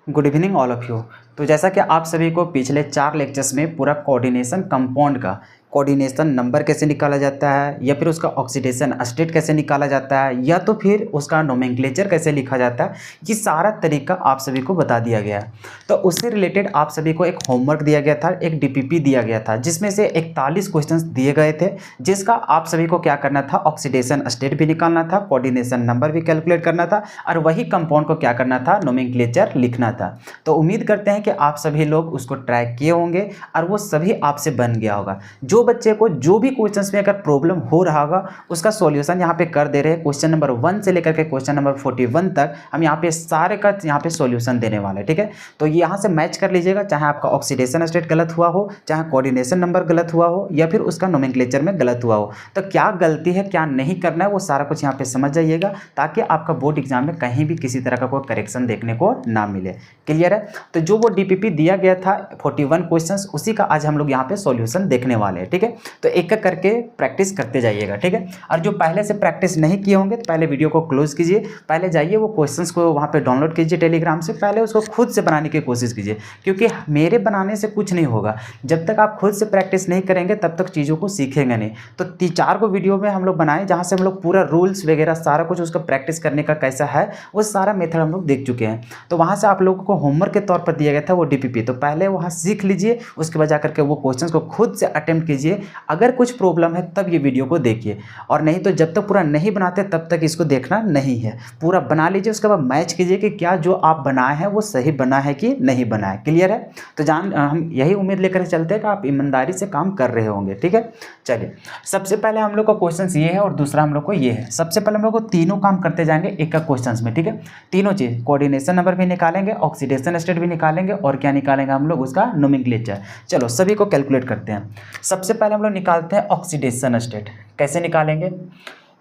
Good evening all of you. तो जैसा कि आप सभी को पिछले 4 लेक्चर्स में पूरा कोऑर्डिनेशन कंपाउंड का कोऑर्डिनेशन नंबर कैसे निकाला जाता है, या फिर उसका ऑक्सीडेशन स्टेट कैसे निकाला जाता है, या तो फिर उसका नोमेनक्लेचर कैसे लिखा जाता है, ये सारा तरीका आप सभी को बता दिया गया है। तो उससे रिलेटेड आप सभी को एक होमवर्क दिया गया था, एक डीपीपी दिया गया था, जिसमें से 41 क्वेश्चंस दिए गए थे, जिसका आप सभी को क्या करना था, ऑक्सीडेशन स्टेट भी निकालना था, कोऑर्डिनेशन नंबर भी कैलकुलेट करना था, और वही कंपाउंड को क्या करना था, नोमेनक्लेचर लिखना था। तो उम्मीद करते हैं कि आप सभी लोग उसको ट्राई किए होंगे और वो सभी आपसे बन गया होगा। जो बच्चे को जो भी क्वेश्चंस में अगर प्रॉब्लम हो रहा होगा उसका सॉल्यूशन यहाँ पे कर दे रहे हैं। क्वेश्चन नंबर 1 से लेकर के क्वेश्चन नंबर 41 तक हम यहाँ पे सारे का यहाँ पे सॉल्यूशन देने वाले हैं, ठीक है। तो यहाँ से मैच कर लीजिएगा, चाहे आपका ऑक्सीडेशन स्टेट गलत हुआ हो, चाहे कोऑर्डिनेशन नंबर गलत हुआ हो, या फिर उसका नोमेनक्लेचर में गलत हुआ हो, तो क्या गलती है क्या नहीं करना है वो सारा कुछ यहाँ पे समझ जाइएगा, ताकि आपका बोर्ड एग्जाम में कहीं भी किसी तरह का कोई करेक्शन देखने को ना मिले। क्लियर है। तो जो वो डीपीपी दिया गया था 41 क्वेश्चंस, उसी का आज हम लोग यहाँ पे सॉल्यूशन देखने वाले हैं, ठीक है। तो एक एक करके प्रैक्टिस करते जाइएगा, ठीक है। और जो पहले से प्रैक्टिस नहीं किए होंगे तो पहले वीडियो को क्लोज कीजिए, पहले जाइए वो क्वेश्चंस को वहाँ पे डाउनलोड कीजिए टेलीग्राम से, पहले उसको खुद से बनाने की कोशिश कीजिए, क्योंकि मेरे बनाने से कुछ नहीं होगा। जब तक आप खुद से प्रैक्टिस नहीं करेंगे तब तक चीज़ों को सीखेंगे नहीं। तो 3-4 को वीडियो में हम लोग बनाए, जहाँ से हम लोग पूरा रूल्स वगैरह सारा कुछ उसका प्रैक्टिस करने का कैसा है वो सारा मेथड हम लोग देख चुके हैं। तो वहाँ से आप लोगों को होमवर्क के तौर पर दिया गया था वो डीपीपी, तो पहले वहाँ सीख लीजिए, उसके बाद जाकर के वो क्वेश्चंस को खुद से अटेम्प्ट कीजिए। अगर कुछ प्रॉब्लम है तब ये वीडियो को देखिए, और नहीं तो जब तक पूरा नहीं बनाते तब तक इसको देखना नहीं है। पूरा बना लीजिए, उसके बाद मैच कीजिए कि क्या जो आप बनाए हैं वो सही बना है कि नहीं बना है। क्लियर है। तो हम यही उम्मीद लेकर चलते हैं कि आप ईमानदारी से काम कर रहे होंगे, ठीक है। चलिए, सबसे पहले हम लोग का क्वेश्चन ये है और दूसरा हम लोग को ये है। सबसे पहले हम लोग को तीनों काम करते जाएंगे एक एक क्वेश्चन में, ठीक है। तीनों चीज़, कोऑर्डिनेशन नंबर भी निकालेंगे, ऑक्सीडेशन स्टेट भी निकालेंगे, और क्या निकालेंगे हम लोग, उसका नोमेनक्लेचर। चलो सभी को कैलकुलेट करते हैं। सबसे पहले हम लोग निकालते हैं ऑक्सीडेशन स्टेट। कैसे निकालेंगे,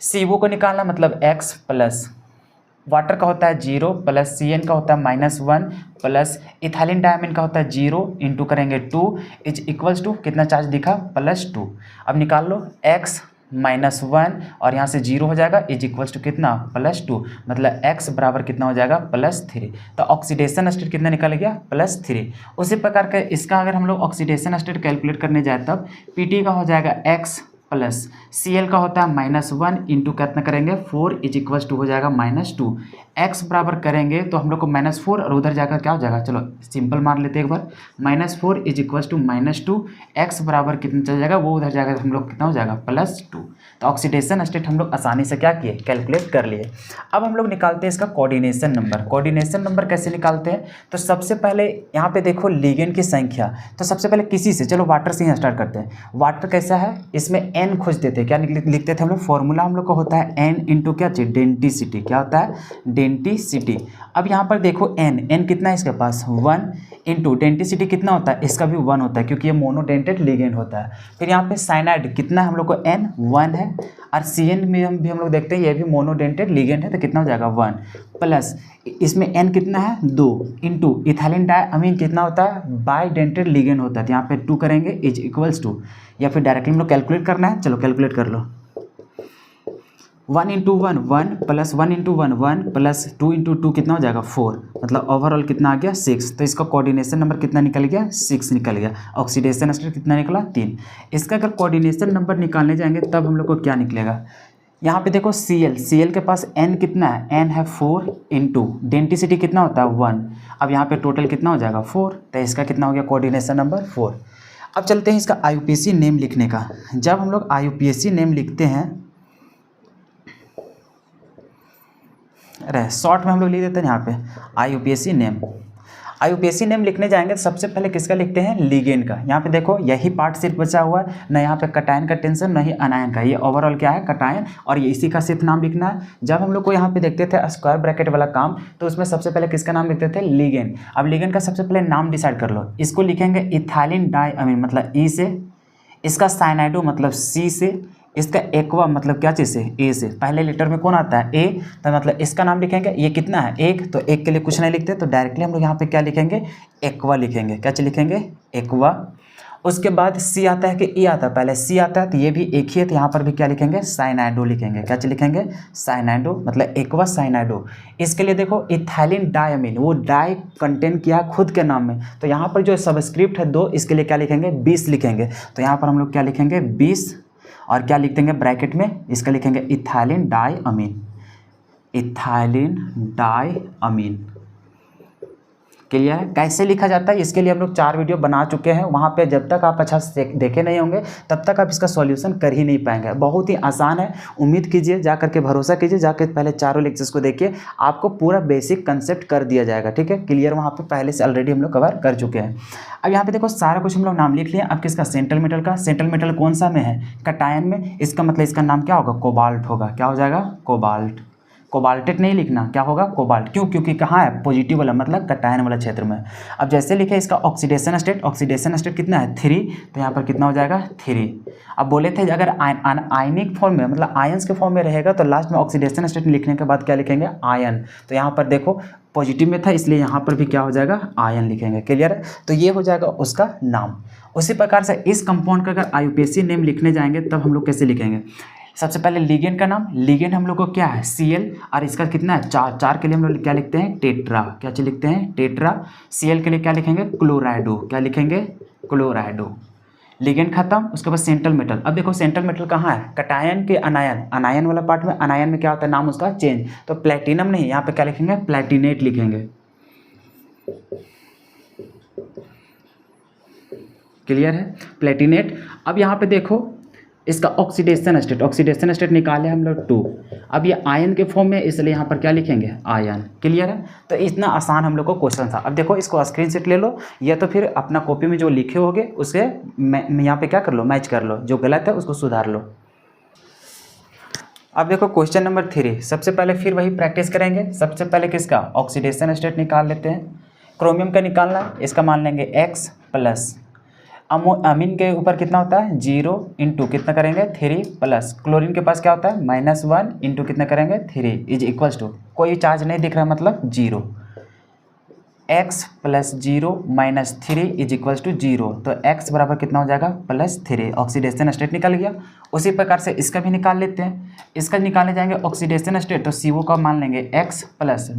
CO को निकालना, मतलब X प्लस वाटर का होता है 0 प्लस CN का होता है -1 प्लस इथाइलिन डायमीन का होता है 0 इंटू करेंगे 2 इज इक्वल्स टू कितना चार्ज दिखा, +2। अब निकाल लो X -1 और यहाँ से 0 हो जाएगा, इज इक्वल्स टू कितना, +2, मतलब X बराबर कितना हो जाएगा, +3। तो ऑक्सीडेशन स्टेट कितना निकल गया, +3। उसी प्रकार का इसका अगर हम लोग ऑक्सीडेशन स्टेट कैलकुलेट करने जाए तब PT का हो जाएगा X प्लस Cl का होता है -1 इंटू कितना करेंगे 4 इज इक्वल्स टू हो जाएगा -2। X बराबर करेंगे तो हम लोग को -4 और उधर जाकर क्या हो जाएगा, चलो सिंपल मार लेते हैं एक बार, -4 इज इक्वल्स टू -2। X बराबर कितना चल जाएगा, वो उधर जाएगा तो हम लोग कितना हो जाएगा, +2। तो ऑक्सीडेशन स्टेट हम लोग आसानी से क्या किए, कैलकुलेट कर लिए। अब हम लोग निकालते हैं इसका कोऑर्डिनेशन नंबर। कोऑर्डिनेशन नंबर कैसे निकालते हैं, तो सबसे पहले यहाँ पे देखो लिगेंड की संख्या। तो सबसे पहले किसी से, चलो वाटर से ही स्टार्ट करते हैं। वाटर कैसा है, इसमें N खोजते थे, क्या लिखते थे हम लोग, फॉर्मूला हम लोग का होता है N इंटू क्या चीज, डेंटिसिटी। क्या होता है, डेंटिसिटी। अब यहाँ पर देखो N कितना है इसके पास, 1 इंटू डेंटिसिटी कितना होता है, इसका भी 1 होता है, क्योंकि ये मोनोडेंटेड लिगेंड होता है। फिर यहाँ पे साइनाइड कितना है हम लोग को, N 1 है, और CN में हम लोग देखते हैं ये भी मोनोडेंटेड लिगेंड है, तो कितना हो जाएगा 1 प्लस इसमें N कितना है 2 इंटू इथाइलिन डायमीन कितना होता है, बाइडेंटेड लिगेंड होता है, तो यहाँ पे 2 करेंगे इज इक्वल्स टू, या फिर डायरेक्टली हम लोग कैलकुलेट करना है, चलो कैलकुलेट कर लो। 1 into 1 1 plus 1 into 1 1 plus 2 into 2 कितना हो जाएगा 4, मतलब ओवरऑल कितना आ गया 6। तो इसका कोऑर्डिनेशन नंबर कितना निकल गया, 6 निकल गया। ऑक्सीडेशन स्टेट कितना निकला, 3। इसका अगर कोऑर्डिनेशन नंबर निकालने जाएंगे तब हम लोग को क्या निकलेगा, यहाँ पे देखो Cl के पास N कितना है, N है 4 इंटू डेंटिसिटी कितना होता है 1। अब यहाँ पे टोटल कितना हो जाएगा 4, तो इसका कितना हो गया कोऑर्डिनेशन नंबर 4। अब चलते हैं इसका IUPAC नेम लिखने का। जब हम लोग IUPAC नेम लिखते हैं, अरे शॉर्ट में हम लोग लिख देते हैं यहाँ पे IUPAC नेम। IUPAC नेम लिखने जाएंगे तो सबसे पहले किसका लिखते हैं, लिगेंड का। यहाँ पे देखो यही पार्ट सिर्फ बचा हुआ है, ना यहाँ पे कटायन का टेंशन, ना ही अनायन का। ये ओवरऑल क्या है, कटायन, और ये इसी का सिर्फ नाम लिखना है। जब हम लोग को यहाँ पे देखते थे स्क्वायर ब्रैकेट वाला काम, तो उसमें सबसे पहले किसका नाम लिखते थे, लिगेंड। अब लिगेंड का सबसे पहले नाम डिसाइड कर लो। इसको लिखेंगे इथाइलिन डायमीन, मतलब E से, इसका साइनाइडो मतलब C से, इसका एक्वा मतलब क्या चीज़ से, A से। पहले लेटर में कौन आता है, A, तो मतलब इसका नाम लिखेंगे। ये कितना है, 1, तो 1 के लिए कुछ नहीं लिखते, तो डायरेक्टली हम लोग यहाँ पे क्या लिखेंगे, एक्वा लिखेंगे। क्या चीज़ लिखेंगे, एक्वा। उसके बाद सी आता है कि ई आता है, पहले सी आता है तो ये भी एक ही है, तो यहाँ पर भी क्या लिखेंगे, साइनाइडो लिखेंगे। क्या चीज लिखेंगे, साइनाइडो, मतलब एक्वा साइनाइडो। इसके लिए देखो इथाइलिन डायमीन, वो डाई कंटेन किया खुद के नाम में, तो यहाँ पर जो सबस्क्रिप्ट है 2, इसके लिए क्या लिखेंगे, 20 लिखेंगे। तो यहाँ पर हम लोग क्या लिखेंगे, 20, और क्या लिख देंगे ब्रैकेट में, इसका लिखेंगे ethylene diamine, ethylene diamine. Clear है कैसे लिखा जाता है, इसके लिए हम लोग 4 वीडियो बना चुके हैं, वहाँ पे जब तक आप अच्छा से देखे नहीं होंगे तब तक आप इसका सॉल्यूशन कर ही नहीं पाएंगे। बहुत ही आसान है, उम्मीद कीजिए, जा करके भरोसा कीजिए, जाकर पहले चारों लेक्चर्स को देखिए, आपको पूरा बेसिक कंसेप्ट कर दिया जाएगा। ठीक है, क्लियर, वहाँ पे पहले से ऑलरेडी हम लोग कवर कर चुके हैं। अब यहाँ पे देखो सारा कुछ हम लोग नाम लिख लिए। अब किसका, सेंट्रल मेटल का। सेंट्रल मेटल कौन सा में है, कटायन में, इसका मतलब इसका नाम क्या होगा, कोबाल्ट होगा। क्या हो जाएगा, कोबाल्ट। कोबाल्टेट नहीं लिखना, क्या होगा, कोबाल्ट। क्यों, क्योंकि कहाँ है, पॉजिटिव वाला, मतलब कटायन वाला क्षेत्र में। अब जैसे लिखे इसका ऑक्सीडेशन स्टेट, ऑक्सीडेशन स्टेट कितना है, 3, तो यहाँ पर कितना हो जाएगा, 3। अब बोले थे अगर आयनिक फॉर्म में, मतलब आयंस के फॉर्म में रहेगा तो लास्ट में ऑक्सीडेशन स्टेट लिखने के बाद क्या लिखेंगे, आयन। तो यहाँ पर देखो पॉजिटिव में था, इसलिए यहाँ पर भी क्या हो जाएगा, आयन लिखेंगे। क्लियर है, तो ये हो जाएगा उसका नाम। उसी प्रकार से इस कंपाउंड का अगर आईयूपीएसी नेम लिखने जाएंगे तब हम लोग कैसे लिखेंगे, सबसे पहले लिगेंड का नाम। लिगेंड हम लोग को क्या है, Cl, और इसका कितना है, 4 के लिए हम लोग क्या लिखते हैं, टेट्रा। क्या चीज लिखते हैं, टेट्रा। Cl के लिए क्या लिखेंगे, क्लोराइडो। क्या लिखेंगे, क्लोराइडो। लिगेंड खत्म, उसके बाद सेंट्रल मेटल। अब देखो सेंट्रल मेटल कहाँ है, कटायन के अनायन, अनायन वाला पार्ट में। अनायन में क्या होता है, नाम उसका चेंज, तो प्लेटिनम नहीं, यहाँ पे क्या लिखेंगे, प्लेटिनेट लिखेंगे। क्लियर है, प्लेटिनेट। अब यहाँ पे देखो इसका ऑक्सीडेशन स्टेट, ऑक्सीडेशन स्टेट निकाले हम लोग 2। अब ये आयन के फॉर्म में, इसलिए यहाँ पर क्या लिखेंगे, आयन। क्लियर है, तो इतना आसान हम लोग को क्वेश्चन था। अब देखो इसको स्क्रीनशॉट ले लो, या तो फिर अपना कॉपी में जो लिखे होगे उससे यहाँ पे क्या कर लो, मैच कर लो, जो गलत है उसको सुधार लो। अब देखो क्वेश्चन नंबर 3, सबसे पहले फिर वही प्रैक्टिस करेंगे। सबसे पहले किसका, ऑक्सीडेशन स्टेट निकाल लेते हैं। क्रोमियम का निकालना है, इसका मान लेंगे X प्लस, अमीन के ऊपर कितना होता है, 0 इंटू कितना करेंगे, 3 प्लस, क्लोरीन के पास क्या होता है, -1 इंटू कितना करेंगे, 3 इज इक्वल्स टू, कोई चार्ज नहीं दिख रहा है मतलब 0, x plus 0 minus 3 is equals to 0, तो x बराबर कितना हो जाएगा, +3। ऑक्सीडेशन स्टेट निकल गया। उसी प्रकार से इसका भी निकाल लेते हैं। इसका निकालने जाएंगे ऑक्सीडेशन स्टेट, तो CO का मान लेंगे x प्लस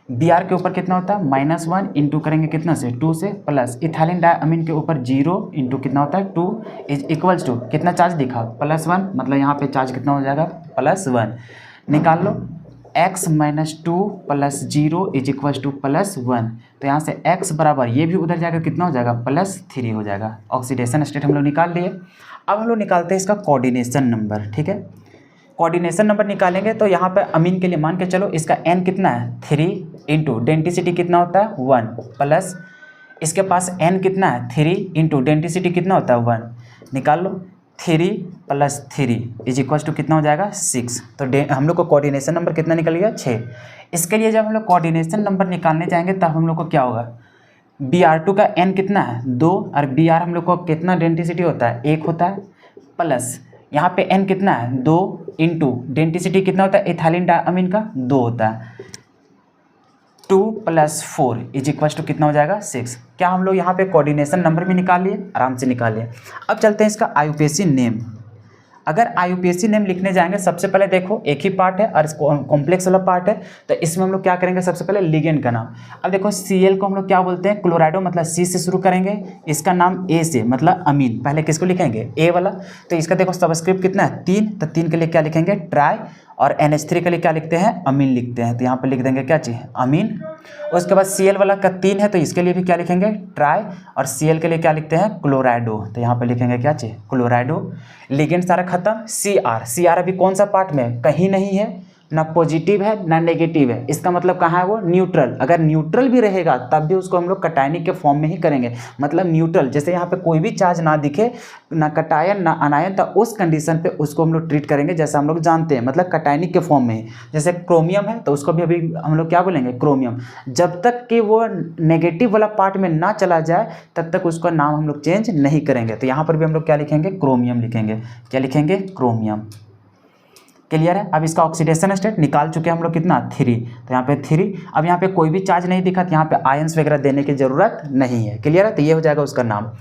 Br के ऊपर कितना होता है, -1 इंटू करेंगे कितना से, 2 से, प्लस इथाइलिन डायमीन के ऊपर 0 इंटू कितना होता है, 2 इज इक्वल्स टू, कितना चार्ज दिखा, +1, मतलब यहाँ पे चार्ज कितना हो जाएगा, +1। निकाल लो, x minus 2 plus 0 is equals to +1, तो यहाँ से x बराबर, ये भी उधर जाकर कितना हो जाएगा, +3 हो जाएगा। ऑक्सीडेशन स्टेट हम लोग निकाल लिए। अब हम लोग निकालते हैं इसका कोऑर्डिनेशन नंबर। ठीक है, कोऑर्डिनेशन नंबर निकालेंगे तो यहाँ पे अमीन के लिए मान के चलो, इसका n कितना है, 3 इंटू डेंटिसिटी कितना होता है, 1 प्लस, इसके पास n कितना है, 3 इंटू डेंटिसिटी कितना होता है, 1, निकाल लो, 3 प्लस 3 इज इक्वल टू कितना हो जाएगा, 6। तो हम लोग को कोऑर्डिनेशन नंबर कितना निकल गया, 6। इसके लिए जब हम लोग कोऑर्डिनेशन नंबर निकालने जाएंगे तब हम लोग को क्या होगा, Br2 का n कितना है, 2, और Br हम लोग को कितना डेंटिसिटी होता है, 1 होता है, प्लस यहाँ पे n कितना है, 2 इंटू डेंटिसिटी कितना होता है, इथाइलिन डायमीन का 2 होता है, 2 प्लस 4 इज इक्वल टू कितना हो जाएगा, 6। क्या हम लोग यहाँ पे कोऑर्डिनेशन नंबर भी निकाल लिए, आराम से निकाल लिए। अब चलते हैं इसका आईयूपीएसी नेम। अगर आईयूपीएसी नेम लिखने जाएंगे, सबसे पहले देखो एक ही पार्ट है और इसको कॉम्प्लेक्स वाला पार्ट है, तो इसमें हम लोग क्या करेंगे, सबसे पहले लिगेंड का नाम। अब देखो Cl को हम लोग क्या बोलते हैं, क्लोराइडो, मतलब C से शुरू करेंगे, इसका नाम A से, मतलब अमीन। पहले किसको लिखेंगे, A वाला, तो इसका देखो सबस्क्रिप्ट कितना है, 3, तो 3 के लिए क्या लिखेंगे, ट्राई, और NH3 के लिए क्या लिखते हैं, अमीन लिखते हैं, तो यहाँ पर लिख देंगे क्या चीज़, अमीन। उसके बाद Cl वाला का 3 है, तो इसके लिए भी क्या लिखेंगे, ट्राई, और Cl के लिए क्या लिखते हैं, क्लोराइडो, तो यहाँ पर लिखेंगे क्या चीज़, क्लोराइडो। लिगेंड सारा खत्म। Cr अभी कौन सा पार्ट में, कहीं नहीं है, ना पॉजिटिव है ना नेगेटिव है, इसका मतलब कहाँ है वो, न्यूट्रल। अगर न्यूट्रल भी रहेगा तब भी उसको हम लोग कटायनिक के फॉर्म में ही करेंगे, मतलब न्यूट्रल, जैसे यहाँ पे कोई भी चार्ज ना दिखे, ना कटायन ना अनायन, तो उस कंडीशन पे उसको हम लोग ट्रीट करेंगे जैसा हम लोग जानते हैं, मतलब कटायनिक के फॉर्म में ही। जैसे क्रोमियम है तो उसको भी अभी हम लोग क्या बोलेंगे, क्रोमियम। जब तक कि वो नेगेटिव वाला पार्ट में ना चला जाए तब तक उसका नाम हम लोग चेंज नहीं करेंगे। तो यहाँ पर भी हम लोग क्या लिखेंगे, क्रोमियम लिखेंगे। क्या लिखेंगे, क्रोमियम। क्लियर है। अब इसका ऑक्सीडेशन स्टेट निकाल चुके हैं हम लोग कितना 3, तो यहाँ पे 3। अब यहाँ पे कोई भी चार्ज नहीं दिखा तो यहाँ पे आयंस वगैरह देने की ज़रूरत नहीं है। क्लियर है, तो ये हो जाएगा उसका नाम।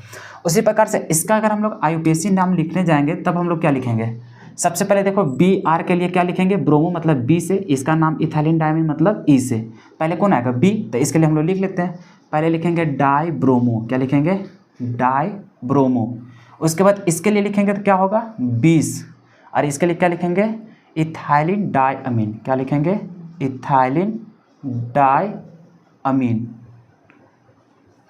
उसी प्रकार से इसका अगर हम लोग IUPAC नाम लिखने जाएंगे तब हम लोग क्या लिखेंगे, सबसे पहले देखो BR के लिए क्या लिखेंगे, ब्रोमो मतलब B से, इसका नाम इथाइलिन डायमीन मतलब E से। पहले कौन आएगा B, तो इसके लिए हम लोग लिख लेते हैं। पहले लिखेंगे डाई ब्रोमो, क्या लिखेंगे डाई ब्रोमो। उसके बाद इसके लिए लिखेंगे तो क्या होगा 20, और इसके लिए क्या लिखेंगे इथाइलिन डायमीन, क्या लिखेंगे इथाइलिन डायमीन।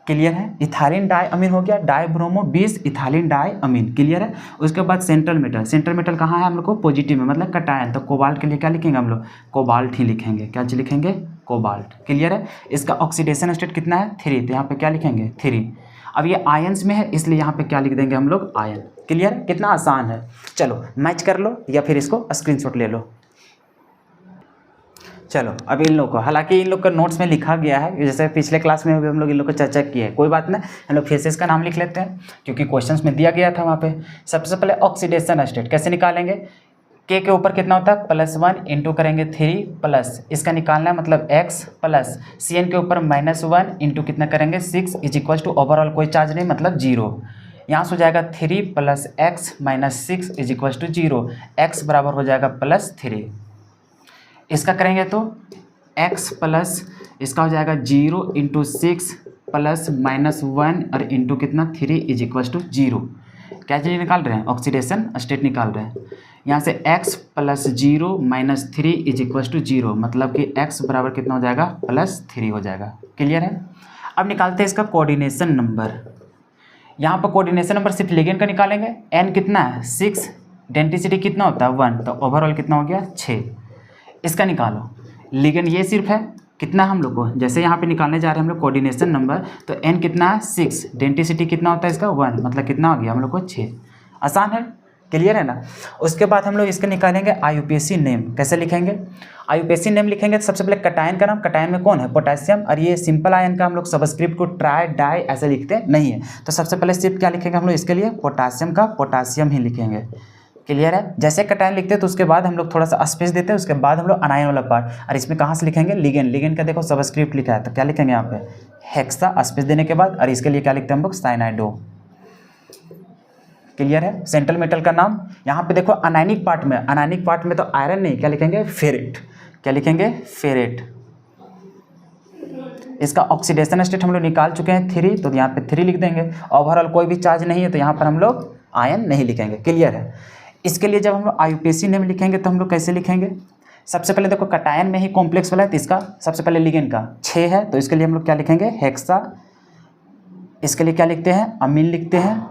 क्लियर है, इथाइलिन डायमीन हो गया, die bromo 20 ethylene diamine. Clear है। उसके बाद सेंट्रल मेटल, सेंट्रल मेटल कहाँ है हम लोग को पॉजिटिव में मतलब कटायन, तो कोबाल्ट के लिए क्या लिखेंगे हम लोग कोबाल्ट ही लिखेंगे, क्या लिखेंगे कोबाल्ट। क्लियर है। इसका ऑक्सीडेशन स्टेट कितना है 3, तो यहाँ पे क्या लिखेंगे 3। अब ये आयंस में है इसलिए यहाँ पे क्या लिख देंगे हम लोग आयन। क्लियर है, कितना आसान है। चलो मैच कर लो या फिर इसको स्क्रीनशॉट ले लो। चलो अब इन लोग को, हालांकि इन लोग का नोट्स में लिखा गया है, जैसे पिछले क्लास में भी हम लोग इन लोग को चर्चा किए है, कोई बात नहीं, हम लोग फेसेस का नाम लिख लेते हैं क्योंकि क्वेश्चंस में दिया गया था वहाँ पे। सबसे पहले ऑक्सीडेशन स्टेट कैसे निकालेंगे, के ऊपर कितना होता है +1 इंटू करेंगे 3 प्लस इसका निकालना है मतलब x प्लस CN के ऊपर -1 इंटू कितना करेंगे 6 इज इक्वल टू ओवरऑल कोई चार्ज नहीं मतलब 0। यहाँ से हो जाएगा 3 + x - 6 is equal to 0, x बराबर हो जाएगा +3। इसका करेंगे तो x प्लस इसका हो जाएगा 0 इंटू 6 प्लस -1 और इंटू कितना 3 इज इक्वल टू 0। क्या चीज़ निकाल रहे हैं ऑक्सीडेशन स्टेट निकाल रहे हैं। यहाँ से x plus 0 - 3 is equal to 0, मतलब कि x बराबर कितना हो जाएगा +3 हो जाएगा। क्लियर है। अब निकालते हैं इसका कोऑर्डिनेशन नंबर। यहाँ पर कोऑर्डिनेशन नंबर सिर्फ लिगेंड का निकालेंगे, n कितना है 6, डेंसिटी कितना होता है 1, तो ओवरऑल कितना हो गया 6। इसका निकालो लिगेंड ये सिर्फ है कितना हम लोग को, जैसे यहाँ पे निकालने जा रहे हैं हम लोग कोऑर्डिनेशन नंबर, तो n कितना है 6, डेंसिटी कितना होता है इसका 1, मतलब कितना हो गया हम लोग को 6। आसान है। क्लियर है ना। उसके बाद हम लोग इसके निकालेंगे IUPAC नेम। कैसे लिखेंगे IUPAC नेम लिखेंगे तो सबसे पहले कटायन का नाम, कटायन में कौन है पोटेशियम, और ये सिंपल आयन का हम लोग सबस्क्रिप्ट को ट्राई डाई ऐसे लिखते नहीं है, तो सबसे पहले सिर्फ क्या लिखेंगे हम लोग इसके लिए पोटासियम का पोटासियम ही लिखेंगे। क्लियर है। जैसे कटायन लिखते हैं तो उसके बाद हम लोग थोड़ा सा स्पेस देते हैं, उसके बाद हम लोग अनायन वाला पार्ट, और इसमें कहाँ से लिखेंगे लिगेंड, लिगेंड का देखो सबस्क्रिप्ट लिखा है तो क्या लिखेंगे यहाँ पे हेक्सा स्पेस देने के बाद, और इसके लिए क्या लिखते हैं हम लोग साइनाइडो। क्लियर है। सेंट्रल मेटल का नाम यहाँ पे देखो अनायनिक पार्ट में, अनायनिक पार्ट में तो आयरन नहीं, क्या लिखेंगे फेरेट, क्या लिखेंगे फेरेट। इसका ऑक्सीडेशन स्टेट हम लोग निकाल चुके हैं 3, तो यहाँ पे 3 लिख देंगे। ओवरऑल कोई भी चार्ज नहीं है तो यहाँ पर हम लोग आयन नहीं लिखेंगे। क्लियर है। इसके लिए जब हम लोग IUPAC नेम लिखेंगे तो हम लोग कैसे लिखेंगे, सबसे पहले देखो कटायन में ही कॉम्प्लेक्स वाला है तो इसका सबसे पहले लिगेंड का 6 है, तो इसके लिए हम लोग क्या लिखेंगे हेक्सा। इसके लिए क्या लिखते हैं अमीन लिखते हैं।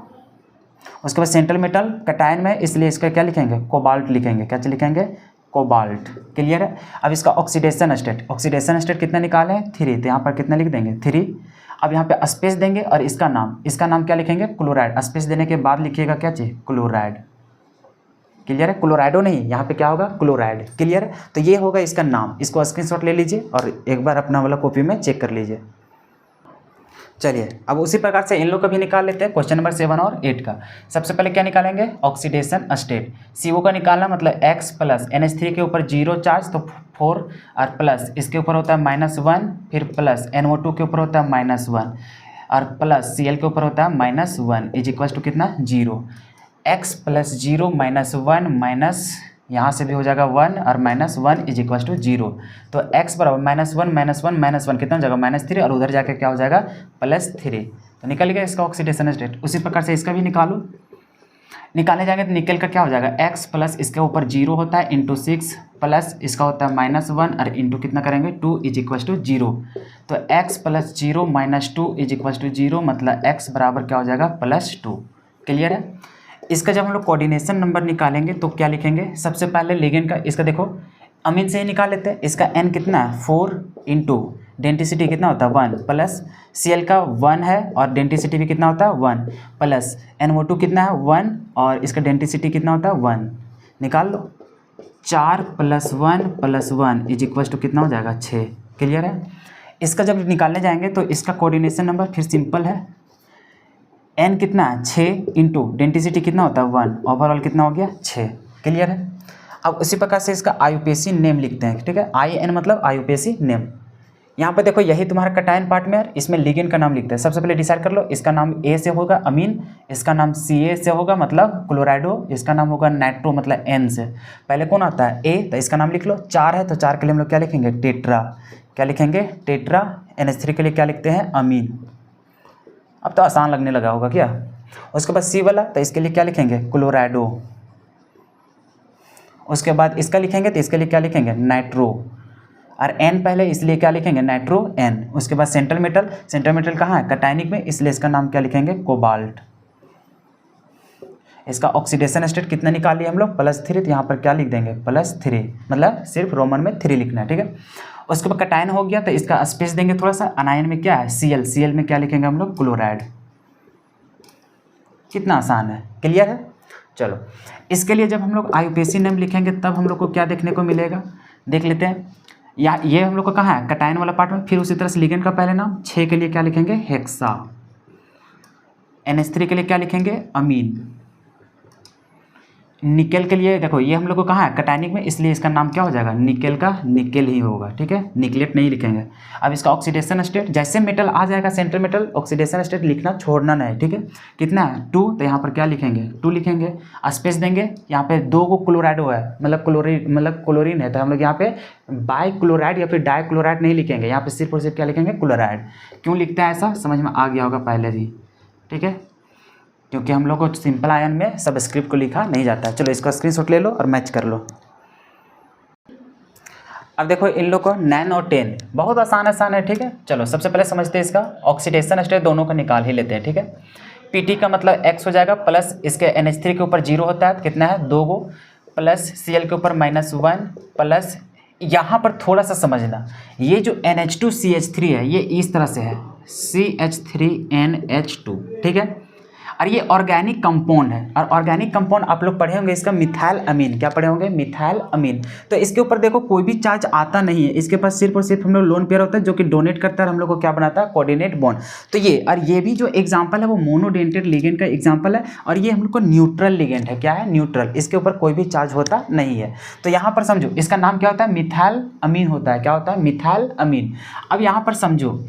उसके बाद सेंट्रल मेटल कटायन में, इसलिए इसका क्या लिखेंगे कोबाल्ट लिखेंगे, क्या लिखेंगे कोबाल्ट। क्लियर है। अब इसका ऑक्सीडेशन स्टेट, ऑक्सीडेशन स्टेट कितना निकाले 3, तो यहाँ पर कितना लिख देंगे 3। अब यहाँ पे स्पेस देंगे और इसका नाम क्या लिखेंगे क्लोराइड। स्पेस देने के बाद लिखिएगा क्या चीज़ क्लोराइड। क्लियर है। क्लोराइडो नहीं, यहाँ पे क्या होगा क्लोराइड। क्लियर है। तो ये होगा इसका नाम। इसको स्क्रीनशॉट ले लीजिए और एक बार अपना वाला कॉपी में चेक कर लीजिए। चलिए अब उसी प्रकार से इन लोग का भी निकाल लेते हैं क्वेश्चन नंबर 7 और 8 का। सबसे पहले क्या निकालेंगे ऑक्सीडेशन स्टेट। CO का निकालना मतलब X प्लस NH3 के ऊपर 0 चार्ज तो 4 और प्लस इसके ऊपर होता है -1, फिर प्लस NO2 के ऊपर होता है -1 और प्लस Cl के ऊपर होता है -1 इज इक्वल टू कितना 0। x प्लस 0 -1 माइनस यहाँ से भी हो जाएगा 1 और -1 इज इक्वल टू 0। तो x बराबर -1 कितना हो जाएगा -3 और उधर जाके क्या हो जाएगा +3। तो निकल गया इसका ऑक्सीडेशन स्टेट। उसी प्रकार से इसका भी निकालो। निकालने जाएंगे तो निकल का क्या हो जाएगा x प्लस इसके ऊपर 0 होता है इंटू 6 प्लस इसका होता है -1 और इंटू कितना करेंगे 2 इज इक्वल टू 0। तो x plus 0 - 2 is equal to 0, मतलब x बराबर क्या हो जाएगा +2। क्लियर है। इसका जब हम लोग कोऑर्डिनेशन नंबर निकालेंगे तो क्या लिखेंगे, सबसे पहले लिगेंड का इसका देखो अमीन से ही निकाल लेते हैं। इसका n कितना है 4 इंटू डेंसिटी कितना होता है 1 प्लस Cl का 1 है और डेंसिटी भी कितना होता है 1 प्लस NO2 कितना है 1 और इसका डेंसिटी कितना होता है 1। निकाल लो 4 + 1 + 1 इज इक्वल टू कितना हो जाएगा 6। क्लियर है। इसका जब निकालने जाएंगे तो इसका कोऑर्डिनेशन नंबर फिर सिंपल है। n कितना है 6 इंटू डेंसिटी कितना होता है 1, ओवरऑल कितना हो गया 6। क्लियर है। अब उसी प्रकार से इसका आईयूपीएसी नेम लिखते हैं, ठीक है, IN मतलब आईयूपीएसी नेम। यहाँ पे देखो यही तुम्हारा कटायन पार्ट में है, इसमें लिगेंड का नाम लिखते हैं। सबसे पहले डिसाइड कर लो, इसका नाम A से होगा अमीन, इसका नाम CA से होगा मतलब क्लोराइडो, इसका नाम होगा नाइट्रो मतलब N से। पहले कौन आता है A, तो इसका नाम लिख लो। 4 है तो 4 के लिए हम लोग क्या लिखेंगे, टेट्रा। क्या लिखेंगे, टेट्रा। NH3 के लिए क्या लिखते हैं, अमीन। अब तो आसान लगने लगा होगा क्या। उसके बाद C वाला, तो इसके लिए क्या लिखेंगे, क्लोराइडो। उसके बाद इसका लिखेंगे तो इसके लिए क्या लिखेंगे, नाइट्रो। और N पहले इसलिए क्या लिखेंगे, नाइट्रो N। उसके बाद सेंट्रल मेटल, सेंट्रल मेटल कहाँ है, कटायनिक में, इसलिए इसका नाम क्या लिखेंगे, कोबाल्ट। इसका ऑक्सीडेशन स्टेट कितना निकाल लिया हम लोग, +3, तो यहाँ पर क्या लिख देंगे, +3, मतलब सिर्फ रोमन में 3 लिखना है, ठीक है। उसके बाद कटायन हो गया तो इसका स्पेस देंगे थोड़ा सा। अनायन में क्या है, Cl, Cl में क्या लिखेंगे हम लोग, क्लोराइड। कितना आसान है, क्लियर है। चलो इसके लिए जब हम लोग आईयूपीएसी नेम लिखेंगे तब हम लोग को क्या देखने को मिलेगा, देख लेते हैं। या ये हम लोग को कहाँ है, कटायन वाला पार्ट में। फिर उसी तरह से लिगेंड का पहले नाम, 6 के लिए क्या लिखेंगे, हेक्सा। NH3 के लिए क्या लिखेंगे, अमीन। निकेल के लिए देखो ये हम लोग को कहाँ है, कटायनिक में, इसलिए इसका नाम क्या हो जाएगा, निकेल का निकेल ही होगा, ठीक है, निकलेट नहीं लिखेंगे। अब इसका ऑक्सीडेशन स्टेट, जैसे मेटल आ जाएगा सेंट्रल मेटल, ऑक्सीडेशन स्टेट लिखना छोड़ना नहीं, ठीक है। कितना है, 2, तो यहाँ पर क्या लिखेंगे, 2 लिखेंगे। स्पेस देंगे, यहाँ पे 2 को क्लोराइडो है, मतलब क्लोरीन है, तो हम लोग यहाँ पे बाई क्लोराइड या फिर डाई क्लोराइड नहीं लिखेंगे, यहाँ पे सिर्फ और सिर्फ क्या लिखेंगे, क्लोराइड। क्यों लिखते हैं ऐसा, समझ में आ गया होगा पहले ही, ठीक है, क्योंकि हम लोग को सिंपल आयन में सबस्क्रिप्ट को लिखा नहीं जाता है। चलो इसका स्क्रीनशॉट ले लो और मैच कर लो। अब देखो इन लोग को 9 और 10 बहुत आसान है, ठीक है। चलो सबसे पहले समझते हैं इसका ऑक्सीडेशन स्टेट, दोनों का निकाल ही लेते हैं, ठीक है। PT का मतलब X हो जाएगा, प्लस इसके NH3 के ऊपर 0 होता है, कितना है, 2 गो, प्लस Cl के ऊपर -1, प्लस यहाँ पर थोड़ा सा समझना, ये जो NH2CH3 है ये इस तरह से है, CH3NH2, ठीक है। और ये ऑर्गेनिक कंपाउंड है, और ऑर्गेनिक कंपाउंड आप लोग पढ़े होंगे इसका मिथाइल अमीन, क्या पढ़े होंगे, मिथाइल अमीन। तो इसके ऊपर देखो कोई भी चार्ज आता नहीं है, इसके पास सिर्फ और सिर्फ हम लोग लोन पेयर होता है जो कि डोनेट करता है, हम लोग को क्या बनाता है, कोऑर्डिनेट बॉन्ड। तो ये और ये भी जो एग्जांपल है वो मोनोडेंटेड लिगेंड का एग्जांपल है, और ये हम लोग को न्यूट्रल लिगेंड है, क्या है, न्यूट्रल, इसके ऊपर कोई भी चार्ज होता नहीं है। तो यहाँ पर समझो इसका नाम क्या होता है, मिथाइल अमीन होता है, क्या होता है, मिथाइल अमीन। अब यहाँ पर समझो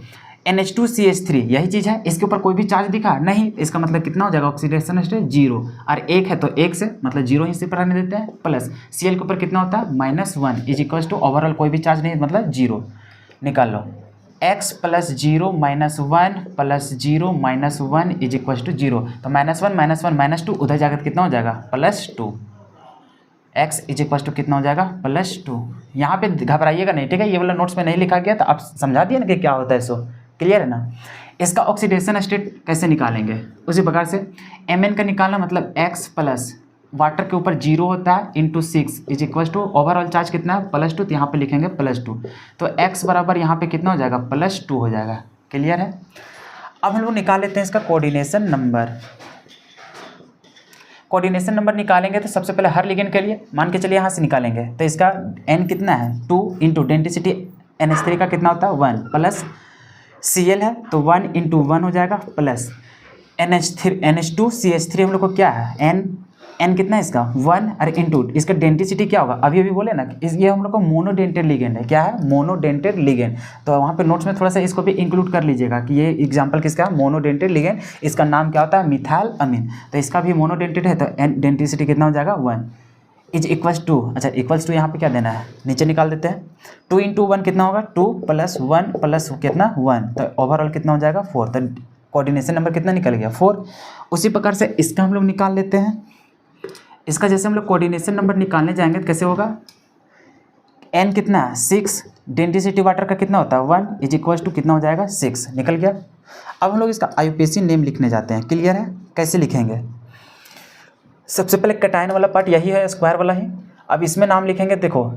NH2CH3 यही चीज़ है, इसके ऊपर कोई भी चार्ज दिखा नहीं, इसका मतलब कितना हो जाएगा, ऑक्सीडेशन स्टेट 0, और 1 है तो 1 से मतलब 0 ही से पर रहने देते हैं, प्लस Cl के ऊपर कितना होता है, -1 इज इक्वल्स टू ओवरऑल कोई भी चार्ज नहीं मतलब 0, निकाल लो, x + 0 - 1 + 0 - 1 इज इक्वल्स टू 0, तो -1 -1 -2 उधर जाकर कितना हो जाएगा, +2, x इज इक्वल्स टू कितना हो जाएगा, +2। यहाँ पे घबराइएगा नहीं, ठीक है, ये वाला नोट्स में नहीं लिखा गया, तो आप समझा दिए ना कि क्या होता है, सो क्लियर है ना। इसका ऑक्सीडेशन स्टेट कैसे निकालेंगे, उसी प्रकार से Mn का निकालना मतलब x प्लस वाटर के ऊपर 0 होता है into 6 is equal to overall charge कितना है, +2, तो यहाँ पे लिखेंगे +2, तो x बराबर यहाँ पे कितना हो जाएगा, +2 हो जाएगा, क्लियर है। अब हम लोग निकाल लेते हैं इसका कोऑर्डिनेशन नंबर। कोऑर्डिनेशन नंबर निकालेंगे तो सबसे पहले हर लिगेंड के लिए मान के चलिए यहाँ से निकालेंगे, तो इसका n कितना है, 2 इंटू डेंसिटी NH3 का कितना होता है, 1, प्लस Cl है तो 1 × 1 हो जाएगा, प्लस NH2CH3 हम लोग को क्या है, n कितना है इसका, 1, और इंटू इसका डेंसिटी क्या होगा, अभी बोले ना, ये हम लोग को मोनोडेंटेड लिगेंड है, क्या है, मोनोडेंटेड लिगेंड। तो वहाँ पे नोट्स में थोड़ा सा इसको भी इंक्लूड कर लीजिएगा कि ये एग्जांपल किसका है, मोनोडेंटेड लिगेंड, इसका नाम क्या होता है, मिथाइल अमीन, तो इसका भी मोनोडेंटेड है, तो डेंसिटी कितना हो जाएगा, 1 इज इक्वल्स टू, अच्छा इक्वल्स टू यहाँ पे क्या देना है, नीचे निकाल देते हैं, 2 × 1 कितना होगा, 2 + 1 + कितना 1, तो ओवरऑल कितना हो जाएगा 4, तो कोऑर्डिनेशन नंबर कितना निकल गया, 4। उसी प्रकार से इसका हम लोग निकाल लेते हैं। इसका जैसे हम लोग कोऑर्डिनेशन नंबर निकालने जाएंगे तो कैसे होगा, n कितना है, 6, डेंसिटी वाटर का कितना होता है, 1 इज इक्वल्स टू कितना हो जाएगा, 6, निकल गया। अब हम लोग इसका आईयूपीएसी नेम लिखने जाते हैं, क्लियर है, कैसे लिखेंगे। सबसे पहले कटायन वाला पार्ट यही है, स्क्वायर वाला ही। अब इसमें नाम लिखेंगे, देखो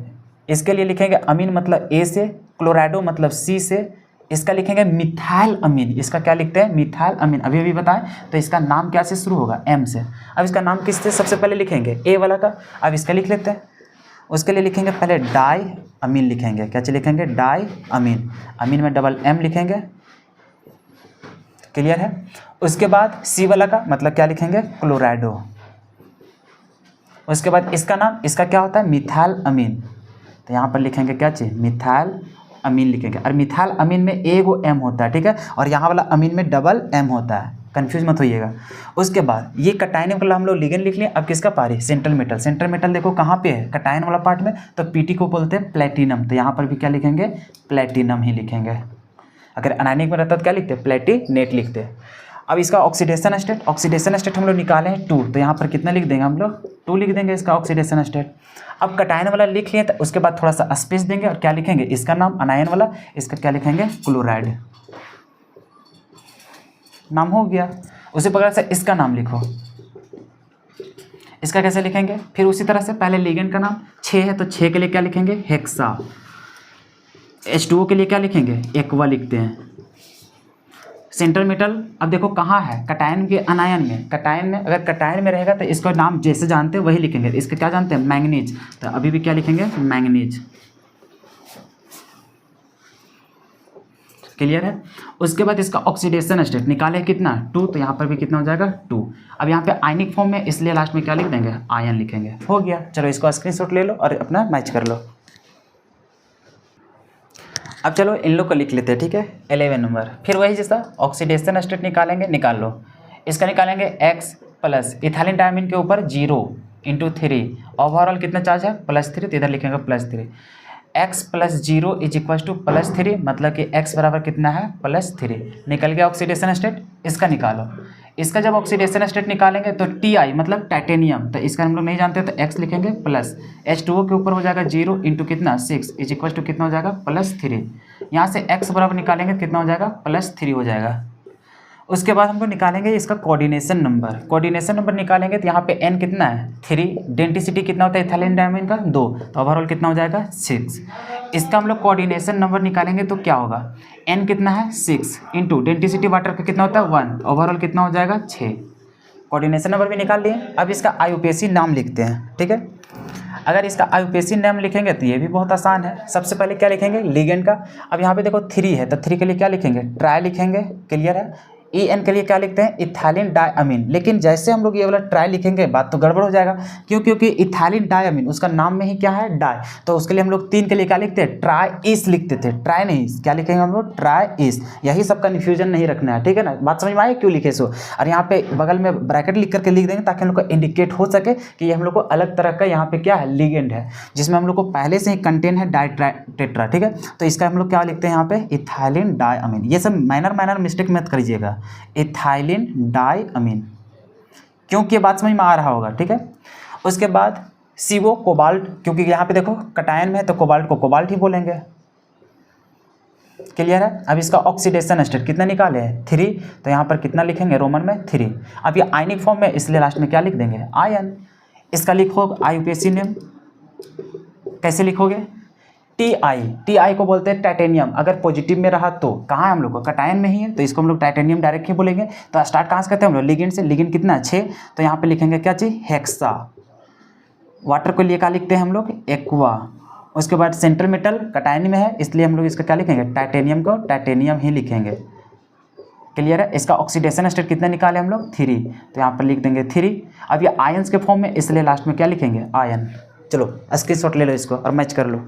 इसके लिए लिखेंगे अमीन मतलब A से, क्लोराइडो मतलब C से, इसका लिखेंगे मिथाइल अमीन, इसका क्या लिखते हैं, मिथाइल अमीन, अभी बताएं। तो इसका नाम क्या से शुरू होगा, M से। अब इसका नाम किससे सबसे पहले लिखेंगे, A वाला का। अब इसका लिख लेते हैं, उसके लिए लिखेंगे पहले डाई अमीन लिखेंगे, क्या लिखेंगे, डाई अमीन, अमीन में डबल M लिखेंगे, क्लियर है। उसके बाद C वाला का मतलब क्या लिखेंगे, क्लोराइडो, उसके बाद इसका नाम, इसका क्या होता है, मिथाइल अमीन। तो यहाँ पर लिखेंगे क्या चीज़, मिथाइल अमीन लिखेंगे। और मिथाइल अमीन में एगो एम होता है, ठीक है, और यहाँ वाला अमीन में डबल एम होता है, कंफ्यूज मत होइएगा। उसके बाद ये कटायन वाला हम लोग लिगेंड लिख लिए। अब किसका पारी, सेंट्रल मेटल। सेंट्रल मेटल देखो कहाँ पे है, कटायन वाला पार्ट में, तो पीटी को बोलते हैं प्लेटिनम। तो यहाँ पर भी क्या लिखेंगे, प्लेटिनम ही लिखेंगे। अगर अनायनिक में रहता तो क्या लिखते, प्लेटिनेट लिखते। अब इसका ऑक्सीडेशन स्टेट, ऑक्सीडेशन स्टेट हम लोग निकाले हैं 2, तो यहाँ पर कितना लिख देंगे हम लोग, 2 लिख देंगे इसका ऑक्सीडेशन स्टेट। अब कटायन वाला लिख लिए, तो उसके बाद थोड़ा सा स्पेस देंगे और क्या लिखेंगे, इसका नाम अनायन वाला, इसका क्या लिखेंगे, क्लोराइड, नाम हो गया। उसी प्रकार से इसका नाम लिखो, इसका कैसे लिखेंगे, फिर उसी तरह से पहले लिगेंड का नाम 6 है तो 6 के लिए क्या लिखेंगे, हेक्सा। H2O के लिए क्या लिखेंगे, एक्वा लिखते हैं। सेंट्रल मेटल अब देखो कहाँ है, कटायन के अनायन में। कटायन में, अगर कटायन में रहेगा तो इसका नाम जैसे जानते हैं वही लिखेंगे। इसका क्या जानते हैं, मैंगनीज, तो अभी भी क्या लिखेंगे, मैंगनीज। क्लियर है। उसके बाद इसका ऑक्सीडेशन स्टेट निकाले कितना, 2, तो यहाँ पर भी कितना हो जाएगा, 2। अब यहाँ पे आयनिक फॉर्म में, इसलिए लास्ट में क्या लिख देंगे, आयन लिखेंगे। हो गया, चलो इसको स्क्रीनशॉट ले लो और अपना मैच कर लो। अब चलो इन लोग को लिख लेते हैं, ठीक है, 11 नंबर। फिर वही जैसा ऑक्सीडेशन स्टेट निकालेंगे, निकाल लो। इसका निकालेंगे x प्लस इथाइलिन डायमीन के ऊपर 0 × 3, ओवरऑल कितना चार्ज है, +3, तो इधर लिखेंगे +3। x + 0 = +3, मतलब कि x बराबर कितना है, +3। निकल गया ऑक्सीडेशन स्टेट। इसका निकालो। इसका जब ऑक्सीडेशन स्टेट निकालेंगे तो Ti मतलब टाइटेनियम, तो इसका हम लोग नहीं जानते तो x लिखेंगे प्लस, H2O के ऊपर हो जाएगा 0 × कितना 6 = कितना हो जाएगा, +3। यहाँ से x बराबर निकालेंगे तो कितना हो जाएगा, +3 हो जाएगा। उसके बाद हमको निकालेंगे इसका कोऑर्डिनेशन नंबर। कोऑर्डिनेशन नंबर निकालेंगे तो यहाँ पे n कितना है, 3, डेंसिटी कितना होता है इथाइलिन डायमीन का, 2, तो ओवरऑल कितना हो जाएगा, 6। इसका हम लोग कोऑर्डिनेशन नंबर निकालेंगे तो क्या होगा, n कितना है 6 × डेंसिटी वाटर का कितना होता है 1, ओवरऑल कितना हो जाएगा 6। कोऑर्डिनेशन नंबर भी निकाल लिए। अब इसका आईयूपीएसी नाम लिखते हैं, ठीक है। अगर इसका आईयूपीएसी नाम लिखेंगे तो ये भी बहुत आसान है। सबसे पहले क्या लिखेंगे, लिगेंड का। अब यहाँ पे देखो 3 है तो 3 के लिए क्या लिखेंगे, ट्राई लिखेंगे। क्लियर है। EN के लिए क्या लिखते हैं, इथाइलिन डायअमीन। लेकिन जैसे हम लोग ये वाला ट्राई लिखेंगे बात तो गड़बड़ हो जाएगा, क्यों, क्योंकि इथाइलिन डायअमीन उसका नाम में ही क्या है, डाई। तो उसके लिए हम लोग 3 के लिए क्या लिखते हैं, ट्राई इस लिखते थे, ट्राई नहीं, क्या लिखेंगे हम लोग, ट्राई इस। यही सब कन्फ्यूजन नहीं रखना है, ठीक है ना। बात समझ में आई क्यों लिखे सो। और यहाँ पे बगल में ब्रैकेट लिख करके लिख देंगे ताकि हम लोग को इंडिकेट हो सके कि ये हम लोग को अलग तरह का यहाँ पे क्या है, लिगेंड है, जिसमें हम लोग को पहले से ही कंटेन है डाइटेट्रा, ठीक है। तो इसका हम लोग क्या लिखते हैं यहाँ पे, इथाइलिन डायअमीन। ये सब माइनर मिस्टेक मत करिएगा, इथाइलिन डायअमीन, क्योंकि ये बात समझ में आ रहा होगा, ठीक है। उसके बाद CO कोबाल्ट, क्योंकि यहाँ पे देखो कटायन में है तो कोबाल्ट को कोबाल्ट ही बोलेंगे। क्लियर है। अब इसका ऑक्सीडेशन स्टेट कितना निकाले हैं, 3, तो यहाँ पर कितना लिखेंगे, रोमन में 3। अब ये आयनिक फॉर्म में, इसलिए लास्ट में क्या लिख देंगे, आयन। इसका लिखो आईयूपीएसी नेम, कैसे लिखोगे, Ti को बोलते हैं टाइटेनियम। अगर पॉजिटिव में रहा तो कहाँ है हम लोग को, कटायन में ही है, तो इसको हम लोग टाइटेनियम डायरेक्ट ही बोलेंगे। तो स्टार्ट कहाँ से करते हैं हम लोग, लिगेंड से। लिगेंड कितना है 6, तो यहाँ पे लिखेंगे क्या चीज़, हेक्सा। वाटर को लिए क्या लिखते हैं हम लोग, एक्वा। उसके बाद सेंट्रल मेटल कटायन में है, इसलिए हम लोग इसका क्या लिखेंगे, टाइटेनियम को टाइटेनियम ही लिखेंगे। क्लियर है। इसका ऑक्सीडेशन स्टेट कितना निकाले हम लोग, 3, तो यहाँ पर लिख देंगे 3। अब ये आयंस के फॉर्म में, इसलिए लास्ट में क्या लिखेंगे, आयन। चलो स्क्रीनशॉट ले लो इसको और मैच कर लो।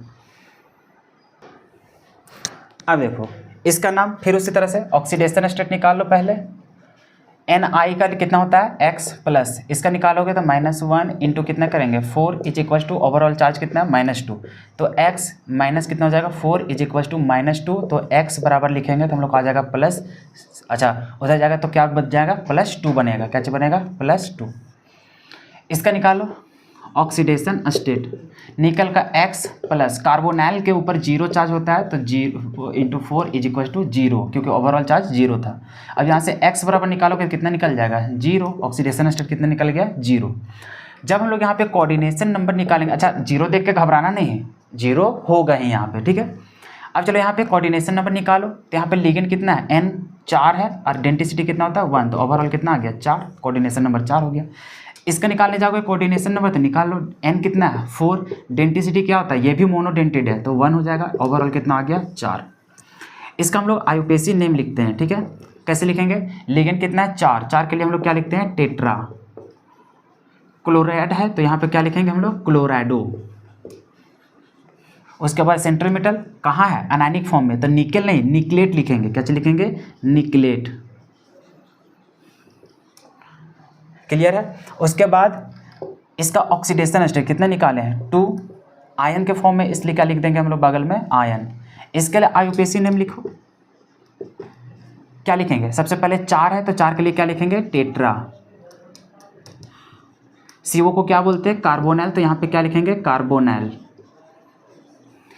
अब देखो इसका नाम, फिर उसी तरह से ऑक्सीडेशन स्टेट निकाल लो पहले। Ni का कितना होता है, x प्लस, इसका निकालोगे तो -1 × कितना करेंगे, 4 = ओवरऑल चार्ज कितना है, -2। तो x माइनस कितना हो जाएगा, 4 = -2, तो x बराबर लिखेंगे तो हम लोग को आ जाएगा प्लस, अच्छा उधर जाएगा तो क्या बच जाएगा, +2 बनेगा। क्या चीज बनेगा, +2। इसका निकालो ऑक्सीडेशन स्टेट। निकल का x प्लस, कार्बोनाइल के ऊपर 0 चार्ज होता है तो 0 × 4 = 0, क्योंकि ओवरऑल चार्ज 0 था। अब यहाँ से x बराबर निकालोगे कितना निकल जाएगा, 0। ऑक्सीडेशन स्टेट कितना निकल गया, 0। जब हम लोग यहाँ पे कोऑर्डिनेशन नंबर निकालेंगे, अच्छा 0 देख के घबराना नहीं है, 0 होगा ही यहाँ पे, ठीक है। अब चलो यहाँ पे कोऑर्डिनेशन नंबर निकालो, तो यहाँ पे लिगेंड कितना है, N 4 है और डेंसिटी कितना होता है 1, तो ओवरऑल कितना आ गया, 4। कोऑर्डिनेशन नंबर 4 हो गया। इसका निकालने जाओगे कोऑर्डिनेशन नंबर तो निकाल लो, n कितना है 4, डेंसिटी क्या होता है, ये भी मोनोडेंटेड है तो 1 हो जाएगा। ओवरऑल कितना आ गया, 4। इसका हम लोग आईयूपीएसी नेम लिखते हैं, ठीक है। कैसे लिखेंगे, लिगेंड कितना है 4, 4 के लिए हम लोग क्या लिखते हैं, टेट्रा। क्लोराइड है तो यहाँ पे क्या लिखेंगे हम लोग, क्लोराइडो। उसके बाद सेंट्रल मेटल कहाँ है, अनायनिक फॉर्म में, तो निकेल नहीं निकलेट लिखेंगे। क्या चीज लिखेंगे, निकलेट। क्लियर है। उसके बाद इसका ऑक्सीडेशन स्टेट कितना निकाले हैं, 2 आयन के फॉर्म में, इसलिए क्या लिख देंगे हम लोग बगल में आयन। इसके लिए आईयूपीएसी नेम लिखो। क्या लिखेंगे, सबसे पहले 4 है तो 4 के लिए क्या लिखेंगे, टेट्रा। सीओ को क्या बोलते हैं, कार्बोनेल, तो यहाँ पे क्या लिखेंगे, कार्बोनेल।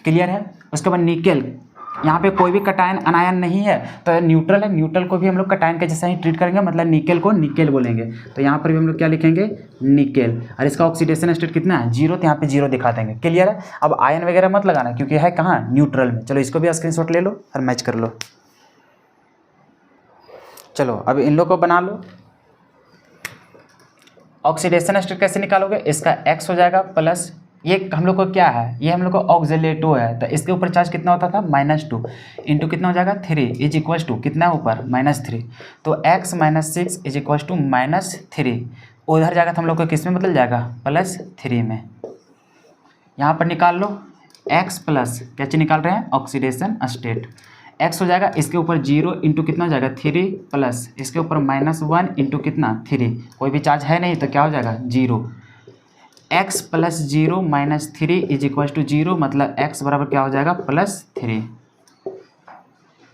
क्लियर है। उसके बाद निकेल, यहाँ पे कोई भी कटायन अनायन नहीं है तो न्यूट्रल है, न्यूट्रल को भी हम लोग कटायन के जैसा ही ट्रीट करेंगे, मतलब निकेल को निकेल बोलेंगे। तो यहाँ पर भी हम लोग क्या लिखेंगे, निकेल। और इसका ऑक्सीडेशन स्टेट कितना है, 0, तो यहाँ पे 0 दिखा देंगे। क्लियर है। अब आयन वगैरह मत लगाना क्योंकि है कहाँ, न्यूट्रल में। चलो इसको भी स्क्रीनशॉट ले लो और मैच कर लो। चलो अब इन लोग को बना लो। ऑक्सीडेशन स्टेट कैसे निकालोगे, इसका x हो जाएगा प्लस, ये हम लोग को क्या है, ये हम लोग को ऑक्सीलेटो है, तो इसके ऊपर चार्ज कितना होता था, -2 इंटू कितना हो जाएगा 3 इज इक्वल टू कितना ऊपर -3, तो x - 6 इज इक्वल टू -3, उधर जाएगा तो हम लोग को किस में बदल जाएगा, +3 में। यहाँ पर निकाल लो x प्लस क्या चीज निकाल रहे हैं, ऑक्सीडेशन स्टेट। x हो जाएगा इसके ऊपर 0 इंटू कितना हो जाएगा 3 प्लस इसके ऊपर -1 इंटू कितना 3, कोई भी चार्ज है नहीं तो क्या हो जाएगा 0। x plus 0 - 3 is equal to 0, मतलब x बराबर क्या हो जाएगा +3।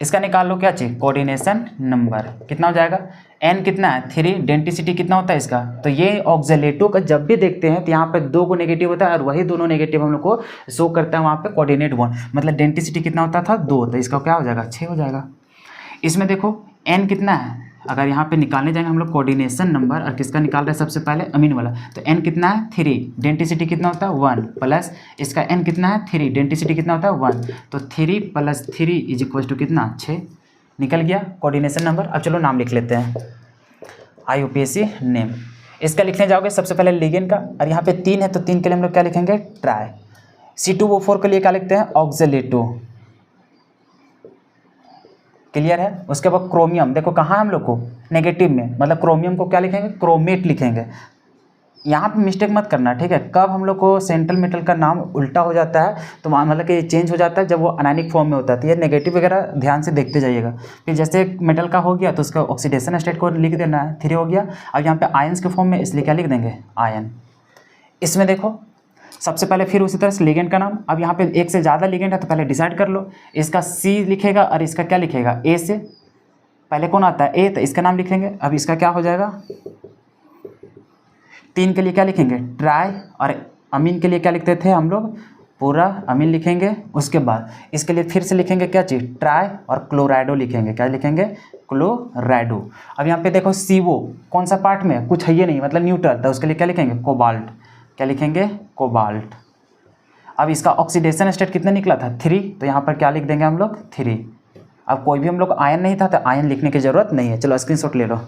इसका निकाल लो क्या चाहिए, कोऑर्डिनेशन नंबर कितना हो जाएगा, n कितना है 3, डेंसिटी कितना होता है इसका, तो ये ऑक्सीलेटो का जब भी देखते हैं तो यहाँ पे 2 को नेगेटिव होता है और वही दोनों नेगेटिव हम लोग को शो करता है वहाँ पे कोऑर्डिनेट बॉन्ड, मतलब डेंसिटी कितना होता था 2, तो इसका क्या हो जाएगा 6 हो जाएगा। इसमें देखो n कितना है, अगर यहाँ पे निकालने जाएंगे हम लोग कोऑर्डिनेशन नंबर, और किसका निकाल रहे हैं सबसे पहले अमीन वाला, तो n कितना है 3, डेंसिटी कितना होता है 1, प्लस इसका n कितना है 3, डेंसिटी कितना होता है 1, तो 3 + 3 इज इक्वल टू कितना 6, निकल गया कोऑर्डिनेशन नंबर। अब चलो नाम लिख लेते हैं, आईयूपीएसी नेम। इसका लिखने जाओगे सबसे पहले लिगेंड का, और यहाँ पे 3 है तो 3 के लिए हम लोग क्या लिखेंगे, ट्राई। C2O4 के लिए क्या लिखते हैं, ऑक्सीलेटो। क्लियर है। उसके बाद क्रोमियम, देखो कहाँ हम लोग को नेगेटिव में, मतलब क्रोमियम को क्या लिखेंगे, क्रोमेट लिखेंगे। यहाँ पे मिस्टेक मत करना, ठीक है। कब हम लोग को सेंट्रल मेटल का नाम उल्टा हो जाता है तो मतलब कि चेंज हो जाता है जब वो अनायनिक फॉर्म में होता है, तो ये नेगेटिव वगैरह ध्यान से देखते जाइएगा। फिर जैसे मेटल का हो गया तो उसका ऑक्सीडेशन स्टेट को लिख देना है, 3 हो गया। अब यहाँ पे आयंस के फॉर्म में, इसलिए क्या लिख देंगे, आयन। इसमें देखो सबसे पहले फिर उसी तरह से लिगेंड का नाम, अब यहाँ पे एक से ज़्यादा लिगेंड है तो पहले डिसाइड कर लो, इसका C लिखेगा और इसका क्या लिखेगा, A से पहले कौन आता है A, तो इसका नाम लिखेंगे। अब इसका क्या हो जाएगा, 3 के लिए क्या लिखेंगे, ट्राई, और अमीन के लिए क्या लिखते थे हम लोग, पूरा अमीन लिखेंगे। उसके बाद इसके लिए फिर से लिखेंगे क्या चीज़, ट्राई, और क्लोराइडो लिखेंगे, क्या लिखेंगे, क्लोराइडो। अब यहाँ पे देखो CO कौन सा पार्ट में, कुछ है ये नहीं, मतलब न्यूट्रल, तो उसके लिए क्या लिखेंगे, कोबाल्ट, क्या लिखेंगे, कोबाल्ट। अब इसका ऑक्सीडेशन स्टेट कितना निकला था 3, तो यहाँ पर क्या लिख देंगे हम लोग 3। अब कोई भी हम लोग आयन नहीं था तो आयन लिखने की जरूरत नहीं है। चलो स्क्रीनशॉट ले लो।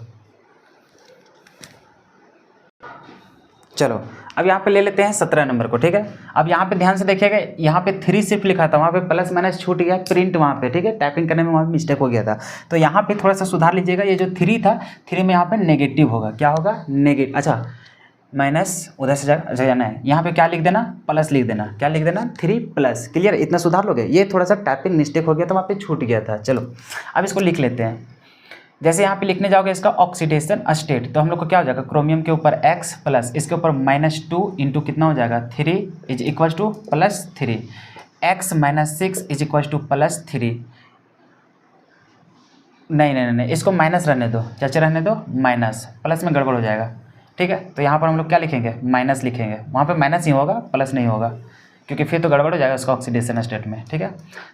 चलो अब यहाँ पे ले लेते हैं 17 नंबर को, ठीक है। अब यहाँ पे ध्यान से देखिएगा, यहाँ पे 3 सिर्फ लिखा था, वहाँ पे प्लस माइनस छूट गया, प्रिंट वहाँ पे, ठीक है, टाइपिंग करने में वहाँ पे मिस्टेक हो गया था, तो यहाँ पे थोड़ा सा सुधार लीजिएगा। ये जो 3 था, 3 में यहाँ पे नेगेटिव होगा, क्या होगा, नेगेटिव, अच्छा माइनस उधर से जाना है, यहाँ पे क्या लिख देना, प्लस लिख देना, क्या लिख देना 3+। क्लियर, इतना सुधार लोगे, ये थोड़ा सा टाइपिंग मिस्टेक हो गया था, वहाँ पे छूट गया था। चलो अब इसको लिख लेते हैं। जैसे यहाँ पे लिखने जाओगे इसका ऑक्सीडेशन स्टेट, तो हम लोग को क्या हो जाएगा, क्रोमियम के ऊपर x प्लस इसके ऊपर -2 इंटू कितना हो जाएगा 3 is equal to +3, x - 6 is equal to +3। नहीं, इसको माइनस रहने दो, चाचा रहने दो, माइनस, प्लस में गड़बड़ हो जाएगा, ठीक है। तो यहाँ पर हम लोग क्या लिखेंगे, माइनस लिखेंगे, वहाँ पे माइनस ही होगा, प्लस नहीं होगा, क्योंकि फिर तो गड़बड़ हो जाएगा उसका ऑक्सीडेशन स्टेट में, ठीक है।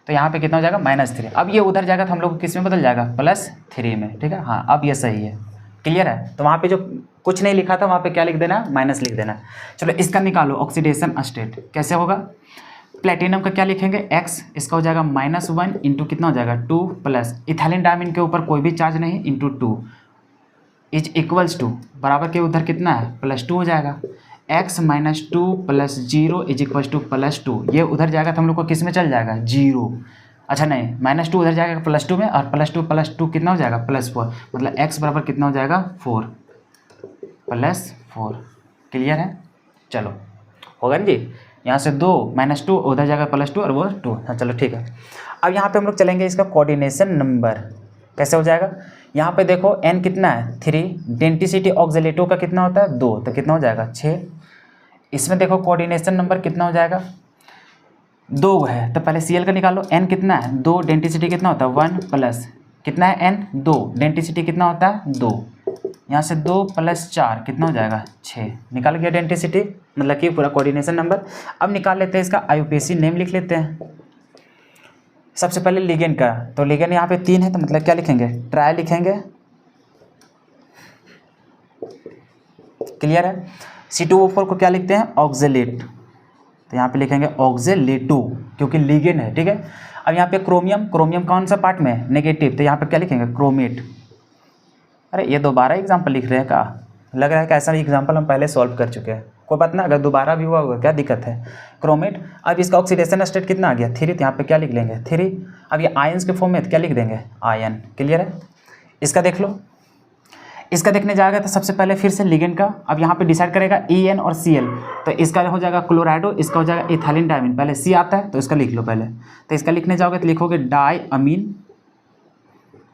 तो यहाँ पे कितना हो जाएगा -3। अब ये उधर जाएगा तो हम लोग किस में बदल जाएगा, +3 में, ठीक है। हाँ अब ये सही है, क्लियर है। तो वहाँ पे जो कुछ नहीं लिखा था वहाँ पे क्या लिख देना, माइनस लिख देना। चलो इसका निकालो ऑक्सीडेशन स्टेट, कैसे होगा, प्लेटिनम का क्या लिखेंगे, x, इसका हो जाएगा -1 इंटू कितना हो जाएगा 2 प्लस इथाइलिन डायमिन के ऊपर कोई भी चार्ज नहीं इंटू 2 इज इक्वल्स टू, बराबर के उधर कितना है +2 हो जाएगा। x - 2 + 0 इज इक्वल्स टू +2, ये उधर जाएगा तो हम लोग को किस में चल जाएगा, 0। अच्छा नहीं, -2 उधर जाएगा +2 में, और +2 कितना हो जाएगा +4, मतलब x बराबर कितना हो जाएगा 4 +4। क्लियर है? चलो होगा ना जी, यहाँ से 2 -2 उधर जाएगा +2 और वो 2। हाँ चलो ठीक है। अब यहाँ पे हम लोग चलेंगे इसका कोऑर्डिनेशन नंबर कैसे हो जाएगा। यहाँ पे देखो n कितना है 3, डेंटिसिटी ऑक्सीलेटो का कितना होता है 2, तो कितना हो जाएगा 6। इसमें देखो कोऑर्डिनेशन नंबर कितना हो जाएगा 2 है, तो पहले Cl का निकालो। n कितना है 2, डेंटिसिटी कितना होता है 1 प्लस कितना है n 2, डेंटिसिटी कितना होता है 2, यहाँ से 2 + 4 कितना हो जाएगा 6। निकाल गया डेंटिसिटी, मतलब कि पूरा कोऑर्डिनेशन नंबर। अब निकाल लेते हैं इसका आईयूपीएसी नेम लिख लेते हैं। सबसे पहले लिगेंड का, तो लिगेंड यहाँ पे 3 है, तो मतलब क्या लिखेंगे ट्राई लिखेंगे। क्लियर है? C2O4 को क्या लिखते हैं ऑक्जेलेट, तो यहाँ पे लिखेंगे ऑक्जेलेटो क्योंकि लिगेंड है। ठीक है। अब यहाँ पे क्रोमियम, क्रोमियम कौन सा पार्ट में है नेगेटिव, तो यहाँ पे क्या लिखेंगे क्रोमेट। अरे ये दोबारा एग्जाम्पल लिख रहे हैं का, लग रहा है कि ऐसा एग्जाम्पल हम पहले सॉल्व कर चुके हैं। कोई बात ना, अगर दोबारा भी हुआ होगा क्या दिक्कत है। क्रोमेट। अब इसका ऑक्सीडेशन स्टेट कितना आ गया 3, तो यहाँ पे क्या लिख लेंगे 3। अब ये आयंस के फॉर्म में तो क्या लिख देंगे आयन। क्लियर है? इसका देख लो, इसका देखने जाएगा तो सबसे पहले फिर से लिगेंड का, अब यहाँ पे डिसाइड करेगा EN और Cl, तो इसका हो जाएगा क्लोराइडो, इसका हो जाएगा इथाइलिन डायमीन। पहले C आता है तो इसका लिख लो पहले, तो इसका लिखने जाओगे तो लिखोगे डाई अमीन।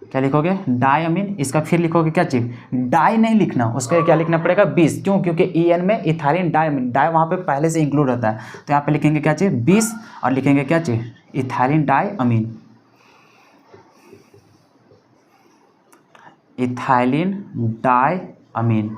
क्या लिखोगे डाई अमीन। इसका फिर लिखोगे क्या चीज़, डाई नहीं लिखना, उसका क्या लिखना पड़ेगा 20, क्यों, क्योंकि EN में इथाइलिन डायमीन, डाई वहाँ पे पहले से इंक्लूड रहता है, तो यहाँ पे लिखेंगे क्या चीज़ 20 और लिखेंगे क्या चीज़ इथाइलिन डाई अमीन, इथाइलिन डाई अमीन।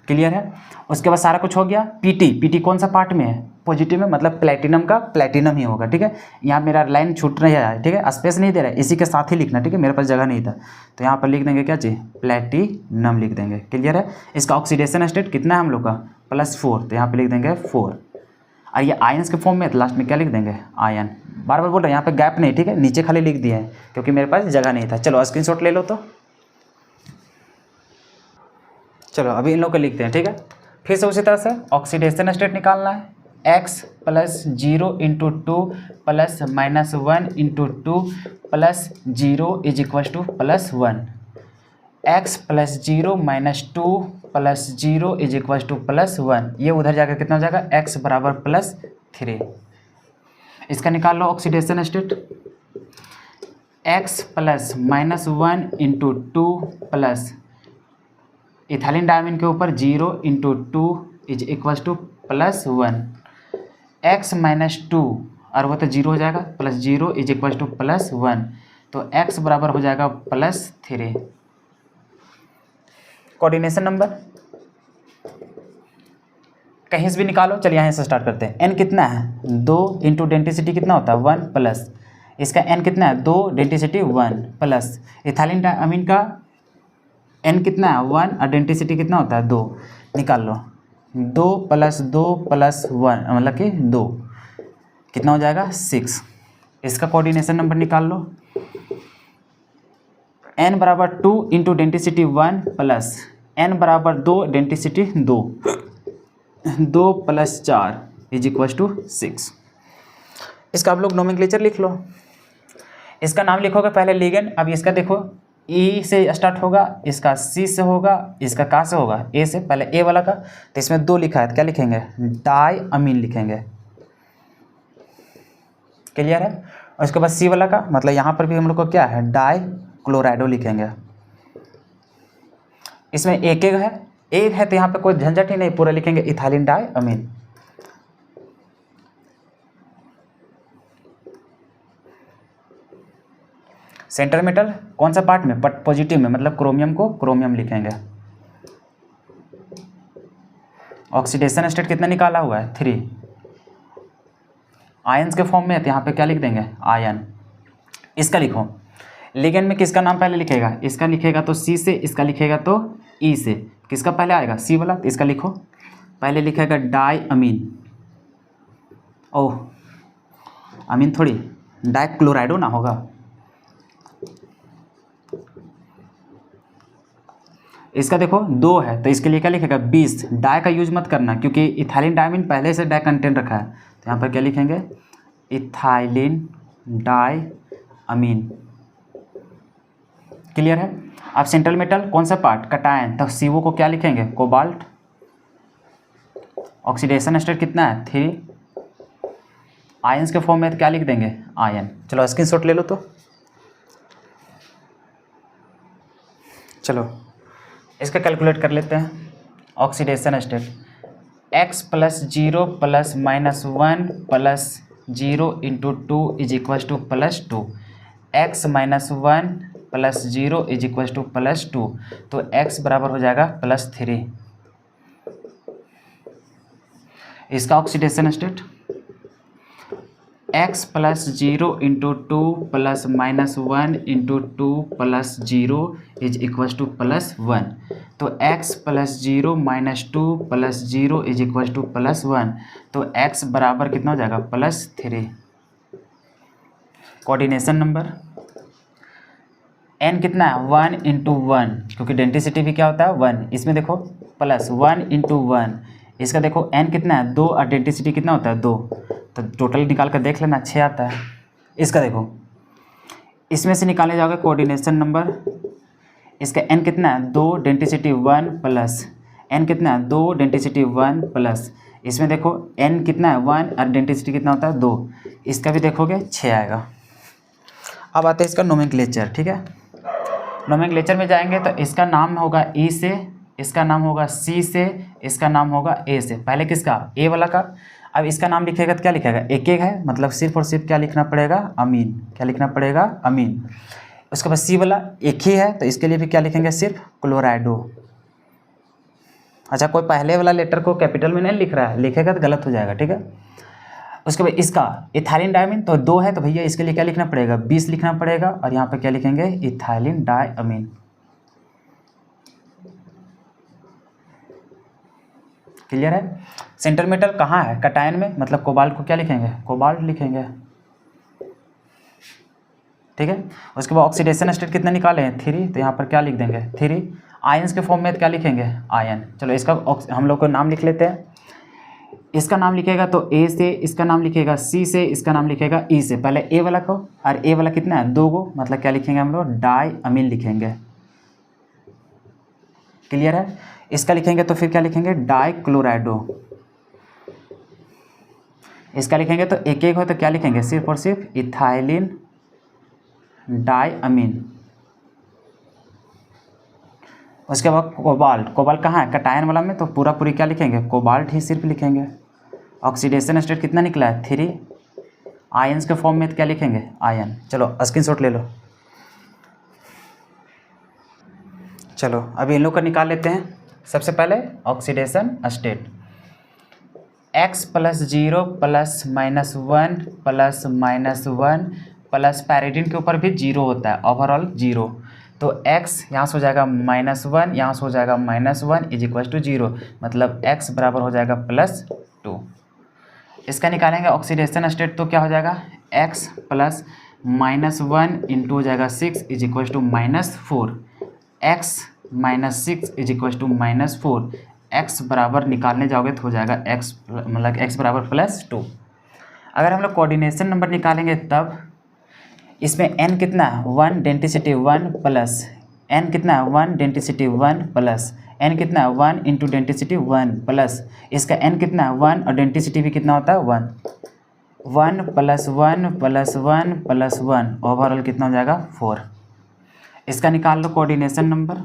क्लियर है? उसके बाद सारा कुछ हो गया। पीटी कौन सा पार्ट में है पॉजिटिव में, मतलब प्लेटिनम का प्लेटिनम ही होगा। ठीक है, यहाँ मेरा लाइन छूट नहीं है, ठीक है, स्पेस नहीं दे रहा है, इसी के साथ ही लिखना। ठीक है, मेरे पास जगह नहीं था, तो यहाँ पर लिख देंगे क्या चीज़ प्लेटिनम लिख देंगे। क्लियर है? इसका ऑक्सीडेशन स्टेट कितना है हम लोग का +4, तो यहाँ पर लिख देंगे 4। और ये आयंस के फॉर्म में तो लास्ट में क्या लिख देंगे आयन। बार बार बोल रहे हैं यहाँ पे गैप नहीं, ठीक है, नीचे खाली लिख दिए हैं क्योंकि मेरे पास जगह नहीं था। चलो स्क्रीनशॉट ले लो। तो चलो अभी इन लोग को लिखते हैं। ठीक है, फिर से उसी तरह से ऑक्सीडेशन स्टेट निकालना है। x + 0 × 2 + -1 × 2 + 0 = +1। x + 0 - 2 + 0 = +1। ये उधर जाकर कितना हो जाएगा x = +3। इसका निकाल लो oxidation state. x + -1 × 2 + ethylene diamine के ऊपर 0 × 2 = +1। x - 2 और वो तो 0 हो जाएगा, +0 = +1, तो x बराबर हो जाएगा +3। कोऑर्डिनेशन नंबर कहीं से भी निकालो। चलिए यहाँ से स्टार्ट करते हैं। n कितना है 2 × डेंटिसिटी कितना होता है 1 प्लस इसका n कितना है 2, डेंटिसिटी 1 प्लस इथाइलिन डायमीन का n कितना है 1 और डेंटिसिटी कितना होता है 2। निकाल लो 2 + 2 + 1 मतलब कि 2 कितना हो जाएगा 6। इसका कोऑर्डिनेशन नंबर निकाल लो। n = 2 × denticity 1 plus n = 2 denticity 2 + 4 = 6। इसका आप लोग नोमेनक्लेचर लिख लो। इसका नाम लिखोगे पहले लिगेंड। अब इसका देखो E से स्टार्ट होगा, इसका C से होगा, इसका कहाँ से होगा A से। पहले A वाला का तो इसमें 2 लिखा है तो क्या लिखेंगे डाई अमीन लिखेंगे। क्लियर है? और उसके बाद C वाला का मतलब यहाँ पर भी हम लोग को क्या है डाई क्लोराइडो लिखेंगे। इसमें एक है तो यहाँ पे कोई झंझट ही नहीं, पूरा लिखेंगे इथाइलिन डाई अमीन। सेंटर मेटल कौन सा पार्ट में पॉजिटिव में, मतलब क्रोमियम को क्रोमियम लिखेंगे। ऑक्सीडेशन स्टेट कितना निकाला हुआ है 3। आयंस के फॉर्म में है तो यहाँ पे क्या लिख देंगे आयन। इसका लिखो लिगेंड में किसका नाम पहले लिखेगा, इसका लिखेगा तो C से, इसका लिखेगा तो E से। किसका पहले आएगा C वाला, तो इसका लिखो पहले लिखेगा डाई अमीन। ओह अमीन थोड़ी डाई क्लोराइडो ना होगा। इसका देखो 2 है तो इसके लिए क्या लिखेगा 20। डाई का यूज मत करना क्योंकि इथाइलिन डायमीन पहले से डाई कंटेंट रखा है, तो यहाँ पर क्या लिखेंगे इथाइलिन डाई अमीन। क्लियर है। अब सेंट्रल मेटल कौन सा पार्ट, कटायन, तो CO को क्या लिखेंगे, कोबाल्ट। ऑक्सीडेशन स्टेट कितना है 3, आयंस के फॉर्म में तो क्या लिख देंगे, आयन। चलो स्क्रीनशॉट ले लो तो। चलो इसका कैलकुलेट कर लेते हैं। ऑक्सीडेशन स्टेट x + 0 + -1 + 0 × 2 = +2, x - 1 + 0 = +2, तो x बराबर हो जाएगा +3। इसका ऑक्सीडेशन स्टेट x + 0 × 2 + -1 × 2 + 0 = +1, तो x + 0 - 2 + 0 = +1, तो x बराबर कितना हो जाएगा, +3। कोऑर्डिनेशन नंबर n कितना है, 1 × 1, क्योंकि डेंसिटी भी क्या होता है 1, इसमें देखो +1 × 1, इसका देखो n कितना है 2 और डेंसिटी कितना होता है 2, तो टोटल निकाल कर देख लेना 6 आता है। इसका देखो, इसमें से निकाले जाओगे कोऑर्डिनेशन नंबर, इसका n कितना है 2, डेंसिटी 1 प्लस n कितना है 2, डेंसिटी 1 प्लस, इसमें देखो n कितना है 1 और डेंसिटी कितना होता है 2, इसका भी देखोगे 6 आएगा। अब आते हैं इसका नोमेनक्लेचर, ठीक है। नोमेनक्लेचर में जाएंगे तो इसका नाम होगा E से, इसका नाम होगा C से, इसका नाम होगा A से। पहले किसका, A वाला का। अब इसका नाम लिखेगा तो क्या लिखेगा, एक है, मतलब सिर्फ और सिर्फ क्या लिखना पड़ेगा, अमीन। क्या लिखना पड़ेगा, अमीन। उसके बाद C वाला एक ही है, तो इसके लिए भी क्या लिखेंगे, सिर्फ क्लोराइडो। अच्छा, कोई पहले वाला लेटर को कैपिटल में नहीं लिख रहा है, लिखेगा तो गलत हो जाएगा, ठीक है। उसके बाद इसका इथाइलिन डायमीन तो 2 है, तो भैया इसके लिए क्या लिखना पड़ेगा, 20 लिखना पड़ेगा, और यहाँ पे क्या लिखेंगे, इथाइलिन डायमीन। क्लियर है। सेंट्रल मेटल कहाँ है, कटायन में, मतलब कोबाल्ट को क्या लिखेंगे, कोबाल्ट लिखेंगे, ठीक है। उसके बाद ऑक्सीडेशन स्टेट कितना निकाले हैं 3, तो यहाँ पर क्या लिख देंगे 3। आयंस के फॉर्म में क्या लिखेंगे, आयन। चलो इसका हम लोग को नाम लिख लेते हैं। इसका नाम लिखेगा तो A से, इसका नाम लिखेगा C से, इसका नाम लिखेगा E से। पहले A वाला को, और A वाला कितना है 2 गो, मतलब क्या लिखेंगे हम लोग, डाई अमीन लिखेंगे। क्लियर है। इसका लिखेंगे तो फिर क्या लिखेंगे, डाई क्लोराइडो। इसका लिखेंगे तो एक एक हो, तो क्या लिखेंगे, सिर्फ और सिर्फ इथाइलिन डाई अमीन। उसके बाद कोबाल्ट, कोबाल्ट कहाँ है, कटायन वाला में, तो पूरा पूरी क्या लिखेंगे, कोबाल्ट ही सिर्फ लिखेंगे। ऑक्सीडेशन स्टेट कितना निकला है 3, आयंस के फॉर्म में तो क्या लिखेंगे, आयन। चलो स्क्रीनशॉट ले लो। चलो अभी इन लोग का निकाल लेते हैं। सबसे पहले ऑक्सीडेशन स्टेट, x + 0 + -1 + -1 प्लस पैरिडीन के ऊपर भी 0 होता है, ओवरऑल 0, तो x यहाँ से हो जाएगा -1, यहाँ से हो जाएगा -1 = 0, मतलब x बराबर हो जाएगा +2। इसका निकालेंगे ऑक्सीडेशन स्टेट, तो क्या हो जाएगा, x + -1 × हो जाएगा 6 = -4, x - 6 = -4, x बराबर निकालने जाओगे तो हो जाएगा x, मतलब x बराबर +2। अगर हम लोग कोऑर्डिनेशन नंबर निकालेंगे तब इसमें n कितना है 1, डेंसिटी 1 प्लस n कितना है 1, डेंसिटी 1 प्लस n कितना है 1 × डेंसिटी 1 प्लस इसका n कितना है 1 और डेंसिटी भी कितना होता है 1, 1 + 1 + 1 + 1, ओवरऑल कितना हो जाएगा 4। इसका निकाल लो कोऑर्डिनेशन नंबर।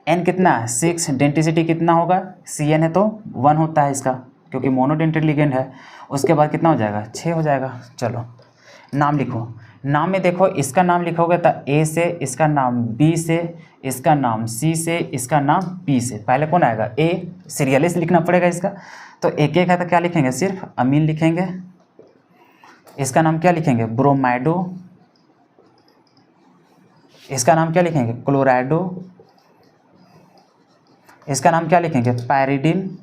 n कितना है 6, डेंसिटी कितना होगा, Cn है तो 1 होता है इसका, क्योंकि मोनोडेंटेड लिगेंड है। उसके बाद कितना हो जाएगा 6 हो जाएगा। चलो नाम लिखो। नाम में देखो, इसका नाम लिखोगे तो A से, इसका नाम B से, इसका नाम C से, इसका नाम P से। पहले कौन आएगा, A, सीरियली से लिखना पड़ेगा इसका, तो एक एक है तो क्या लिखेंगे, सिर्फ अमीन लिखेंगे। इसका नाम क्या लिखेंगे, ब्रोमाइडो। इसका नाम क्या लिखेंगे, क्लोराइडो। इसका नाम क्या लिखेंगे, पैरिडीन।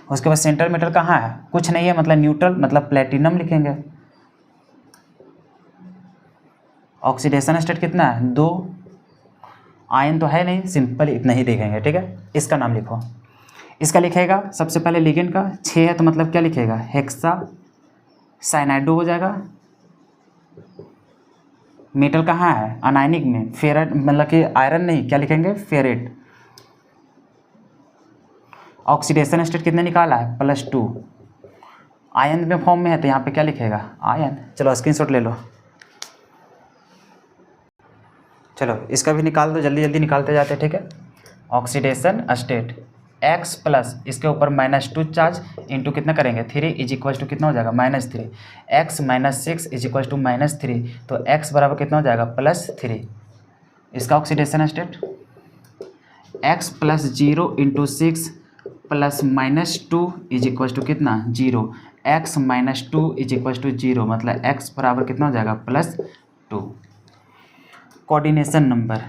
उसके बाद सेंट्रल मेटल कहाँ है, कुछ नहीं है, मतलब न्यूट्रल, मतलब प्लेटिनम लिखेंगे। ऑक्सीडेशन स्टेट कितना है 2, आयन तो है नहीं, सिंपल इतना ही देखेंगे, ठीक है। इसका नाम लिखो। इसका लिखेगा सबसे पहले लिगेंड का 6 है, तो मतलब क्या लिखेगा, हेक्सा साइनाइडो हो जाएगा। मेटल कहाँ है, अनायनिक में, फेरेट मतलब कि आयरन नहीं, क्या लिखेंगे, फेरेट। ऑक्सीडेशन स्टेट कितने निकाला है, +2। आयन में फॉर्म में है तो यहाँ पे क्या लिखेगा, आयन। चलो स्क्रीनशॉट ले लो। चलो इसका भी निकाल दो, जल्दी जल्दी निकालते जाते, ठीक है। ऑक्सीडेशन स्टेट x प्लस इसके ऊपर -2 चार्ज इंटू कितना करेंगे 3 इज इक्वल टू कितना हो जाएगा -3, x -6 इज इक्वल टू -3, तो x बराबर कितना हो जाएगा +3। इसका oxidation state x plus 0 into 6 plus -2 is equal to कितना 0, x -2 इज इक्वल टू 0, मतलब x बराबर कितना हो जाएगा +2। कोऑर्डिनेशन नंबर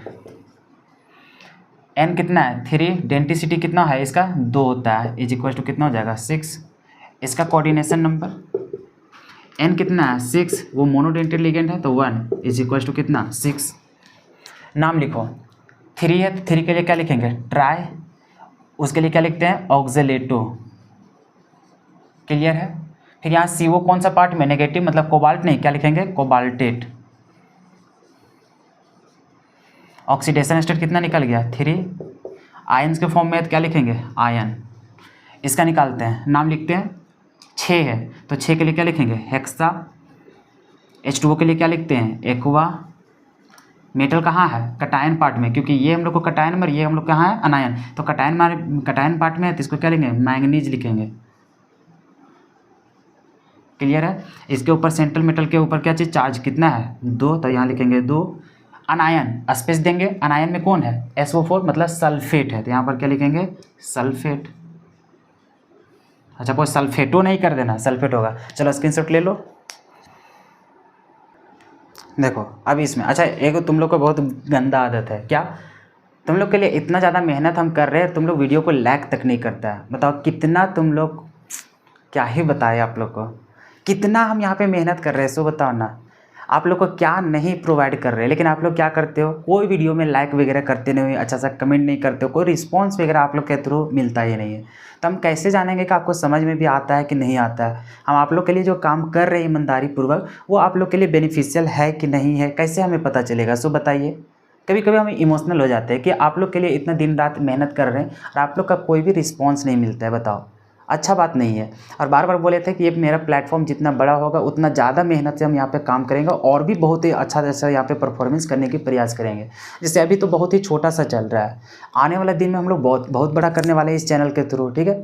n कितना है 3, डेंसिटी कितना है इसका 2 होता है, इज इक्वल टू कितना हो जाएगा 6। इसका कोऑर्डिनेशन नंबर n कितना है 6, वो मोनोडेंटेड लिगेंड है तो 1 इज इक्वल टू कितना 6। नाम लिखो, 3 है तो 3 के लिए क्या लिखेंगे ट्राई, उसके लिए क्या लिखते हैं ऑक्जेलेटो, क्लियर है। फिर यहाँ CO कौन सा पार्ट में, नेगेटिव मतलब कोबाल्ट नहीं, क्या लिखेंगे कोबाल्टेट। ऑक्सीडेशन स्टेट कितना निकल गया 3, आयन्स के फॉर्म में है तो क्या लिखेंगे आयन। इसका निकालते हैं, नाम लिखते हैं 6 है तो 6 के लिए क्या लिखेंगे हेक्सा। H2O के लिए क्या लिखते हैं एक्वा। मेटल कहाँ है कटायन पार्ट में, क्योंकि ये हम लोग को कटायन में, ये हम लोग कहाँ है अनायन, तो कटायन पार्ट में है तो इसको क्या लिखेंगे मैंगनीज लिखेंगे, क्लियर है। इसके ऊपर सेंट्रल मेटल के ऊपर क्या चीज़ चार्ज कितना है 2, तो यहाँ लिखेंगे 2। अनायन स्पेस देंगे, अनायन में कौन है SO4 मतलब सल्फेट है, तो यहाँ पर क्या लिखेंगे सल्फेट। अच्छा कोई सल्फेटो नहीं कर देना, सल्फेट होगा। चलो स्क्रीनशॉट ले लो। देखो अब इसमें, अच्छा एक तुम लोग को बहुत गंदा आदत है, क्या तुम लोग के लिए इतना ज़्यादा मेहनत हम कर रहे हैं, तुम लोग वीडियो को लाइक तक नहीं करता है। बताओ कितना तुम लोग, क्या ही बताए आप लोग को, कितना हम यहाँ पे मेहनत कर रहे हैं, सो बताओ ना आप लोग को क्या नहीं प्रोवाइड कर रहे हैं। लेकिन आप लोग क्या करते हो, कोई वीडियो में लाइक वगैरह करते नहीं, अच्छा सा कमेंट नहीं करते हो, कोई रिस्पांस वगैरह आप लोग के थ्रू मिलता ही नहीं है। तो हम कैसे जानेंगे कि आपको समझ में भी आता है कि नहीं आता है। हम आप लोग के लिए जो काम कर रहे हैं ईमानदारी पूर्वक, वो आप लोग के लिए बेनिफिशियल है कि नहीं है, कैसे हमें पता चलेगा, सो बताइए। कभी कभी हम इमोशनल हो जाते हैं कि आप लोग के लिए इतना दिन रात मेहनत कर रहे हैं और आप लोग का कोई भी रिस्पॉन्स नहीं मिलता है, बताओ अच्छा बात नहीं है। और बार बार बोले थे कि ये मेरा प्लेटफॉर्म जितना बड़ा होगा उतना ज़्यादा मेहनत से हम यहाँ पे काम करेंगे और भी बहुत ही अच्छा जैसा यहाँ पे परफॉर्मेंस करने की प्रयास करेंगे। जैसे अभी तो बहुत ही छोटा सा चल रहा है, आने वाला दिन में हम लोग बहुत बड़ा करने वाले हैं इस चैनल के थ्रू, ठीक है।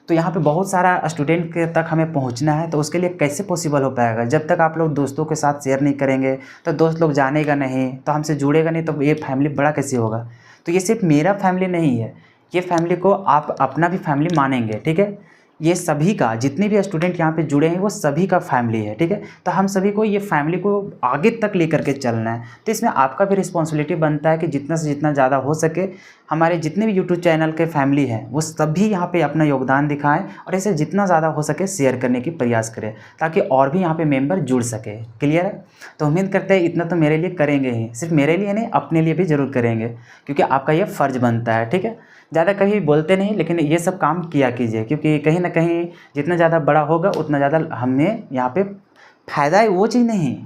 तो यहाँ पे बहुत सारा स्टूडेंट के तक हमें पहुँचना है, तो उसके लिए कैसे पॉसिबल हो पाएगा, जब तक आप लोग दोस्तों के साथ शेयर नहीं करेंगे, तो दोस्त लोग जानेगा नहीं, तो हमसे जुड़ेगा नहीं, तो ये फैमिली बड़ा कैसे होगा। तो ये सिर्फ मेरा फैमिली नहीं है, ये फैमिली को आप अपना भी फैमिली मानेंगे, ठीक है। ये सभी का, जितने भी स्टूडेंट यहाँ पे जुड़े हैं वो सभी का फैमिली है, ठीक है। तो हम सभी को ये फैमिली को आगे तक लेकर के चलना है। तो इसमें आपका भी रिस्पॉन्सिबिलिटी बनता है कि जितना से जितना ज़्यादा हो सके हमारे जितने भी यूट्यूब चैनल के फैमिली हैं वो सभी यहाँ पे अपना योगदान दिखाएं और इसे जितना ज़्यादा हो सके शेयर करने की प्रयास करें, ताकि और भी यहाँ पे मेंबर जुड़ सके, क्लियर है। तो उम्मीद करते हैं इतना तो मेरे लिए करेंगे ही, सिर्फ मेरे लिए नहीं अपने लिए भी ज़रूर करेंगे, क्योंकि आपका ये फ़र्ज़ बनता है, ठीक है। ज़्यादा कभी बोलते नहीं, लेकिन ये सब काम किया कीजिए, क्योंकि कहीं ना कहीं जितना ज़्यादा बड़ा होगा उतना ज़्यादा हमें यहाँ पे फ़ायदा है। वो चीज़ नहीं,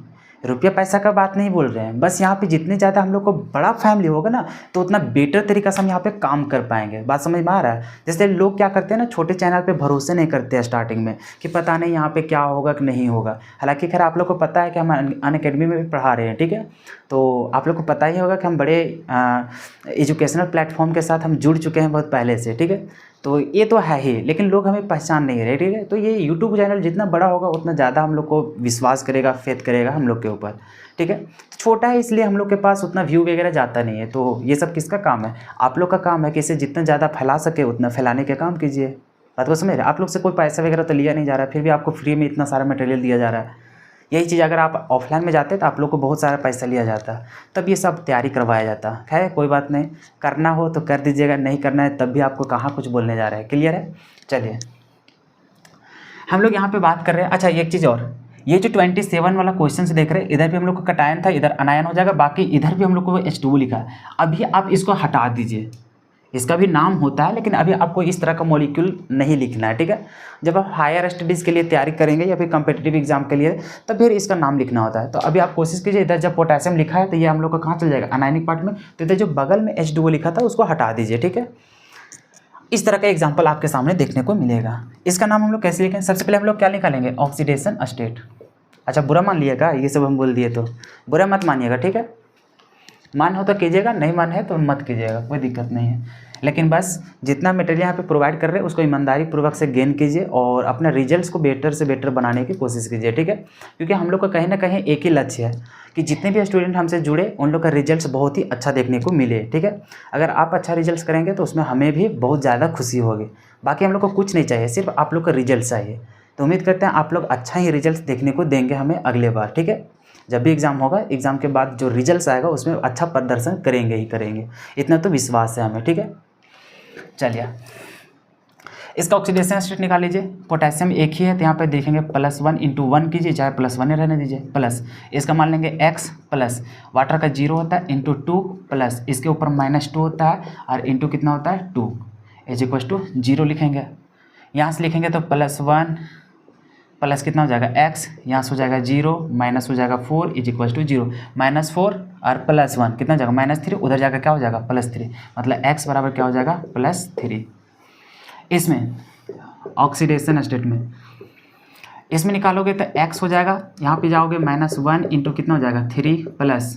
रुपया पैसा का बात नहीं बोल रहे हैं, बस यहाँ पे जितने ज़्यादा हम लोग को बड़ा फैमिली होगा ना, तो उतना बेटर तरीक़ा से हम यहाँ पे काम कर पाएंगे। बात समझ में आ रहा है। जैसे लोग क्या करते हैं ना, छोटे चैनल पे भरोसे नहीं करते हैं स्टार्टिंग में कि पता नहीं यहाँ पे क्या होगा कि नहीं होगा। हालांकि खैर आप लोग को पता है कि हम अनअकैडमी में भी पढ़ा रहे हैं, ठीक है। तो आप लोग को पता ही होगा कि हम बड़े एजुकेशनल प्लेटफॉर्म के साथ हम जुड़ चुके हैं बहुत पहले से, ठीक है। तो ये तो है ही, लेकिन लोग हमें पहचान नहीं रहे, ठीक है। तो ये यूट्यूब चैनल जितना बड़ा होगा उतना ज़्यादा हम लोग को विश्वास करेगा, फेथ करेगा हम लोग के ऊपर, ठीक है। छोटा है इसलिए हम लोग के पास उतना व्यू वगैरह जाता नहीं है। तो ये सब किसका काम है, आप लोग का काम है कि इसे जितना ज़्यादा फैला सके उतना फैलाने का काम कीजिए। बात को समझ रहे, आप लोग से कोई पैसा वगैरह तो लिया नहीं जा रहा है, फिर भी आपको फ्री में इतना सारा मटेरियल दिया जा रहा है। यही चीज़ अगर आप ऑफलाइन में जाते तो आप लोग को बहुत सारा पैसा लिया जाता, तब ये सब तैयारी करवाया जाता। खैर कोई बात नहीं, करना हो तो कर दीजिएगा, नहीं करना है तब भी आपको कहाँ कुछ बोलने जा रहे हैं, क्लियर है। चलिए हम लोग यहाँ पे बात कर रहे हैं। अच्छा एक चीज़ और, ये जो 27 वाला क्वेश्चन से देख रहे हैं, इधर भी हम लोग को कटायन था, इधर अनायन हो जाएगा, बाकी इधर भी हम लोग को H2O लिखा है। अभी आप इसको हटा दीजिए, इसका भी नाम होता है, लेकिन अभी आपको इस तरह का मॉलिक्यूल नहीं लिखना है, ठीक है। जब आप हायर स्टडीज़ के लिए तैयारी करेंगे या फिर कम्पिटिटिव एग्जाम के लिए, तब फिर इसका नाम लिखना होता है। तो अभी आप कोशिश कीजिए, इधर जब पोटेशियम लिखा है तो ये हम लोग का कहाँ चल जाएगा, अनायनिक पार्ट में। तो इधर जो बगल में H2O लिखा था उसको हटा दीजिए, ठीक है। इस तरह का एग्जाम्पल आपके सामने देखने को मिलेगा। इसका नाम हम लोग कैसे लिखें, सबसे पहले हम लोग क्या निकालेंगे, ऑक्सीडेशन स्टेट। अच्छा, बुरा मान लिएगा, ये सब हम बोल दिए तो बुरा मत मानिएगा, ठीक है। मान हो तो कीजिएगा, नहीं मान है तो मत कीजिएगा, कोई दिक्कत नहीं है। लेकिन बस जितना मटेरियल यहाँ पे प्रोवाइड कर रहे हैं उसको ईमानदारी पूर्वक से गेन कीजिए और अपने रिजल्ट्स को बेटर से बेटर बनाने की कोशिश कीजिए, ठीक है। क्योंकि हम लोग का कहीं ना कहीं एक ही लक्ष्य है कि जितने भी स्टूडेंट हमसे जुड़े उन लोग का रिजल्ट्स बहुत ही अच्छा देखने को मिले, ठीक है। अगर आप अच्छा रिजल्ट करेंगे तो उसमें हमें भी बहुत ज़्यादा खुशी होगी। बाकी हम लोग को कुछ नहीं चाहिए, सिर्फ आप लोग का रिजल्ट चाहिए। तो उम्मीद करते हैं आप लोग अच्छा ही रिजल्ट देखने को देंगे हमें अगले बार, ठीक है। जब भी एग्ज़ाम होगा, एग्ज़ाम के बाद जो रिजल्ट्स आएगा उसमें अच्छा प्रदर्शन करेंगे ही करेंगे, इतना तो विश्वास है हमें, ठीक है। चलिए, इसका ऑक्सीडेशन स्टेट निकाल लीजिए। पोटेशियम एक ही है तो यहाँ पर देखेंगे +1 × 1 कीजिए, चाहे +1 ही रहने दीजिए, प्लस इसका मान लेंगे x प्लस वाटर का 0 होता है इंटू 2 प्लस इसके ऊपर -2 होता है और इंटू कितना होता है 2 = 0 लिखेंगे। यहाँ से लिखेंगे तो +1 प्लस कितना हो जाएगा x, यहाँ से हो जाएगा 0 माइनस हो जाएगा 4 = 0, -4 और +1 कितना हो जाएगा -3, उधर जाकर क्या हो जाएगा +3, मतलब x बराबर क्या हो जाएगा +3। इसमें ऑक्सीडेशन स्टेट में इसमें निकालोगे तो x हो जाएगा, यहाँ पे जाओगे -1 इंटू कितना हो जाएगा 3 प्लस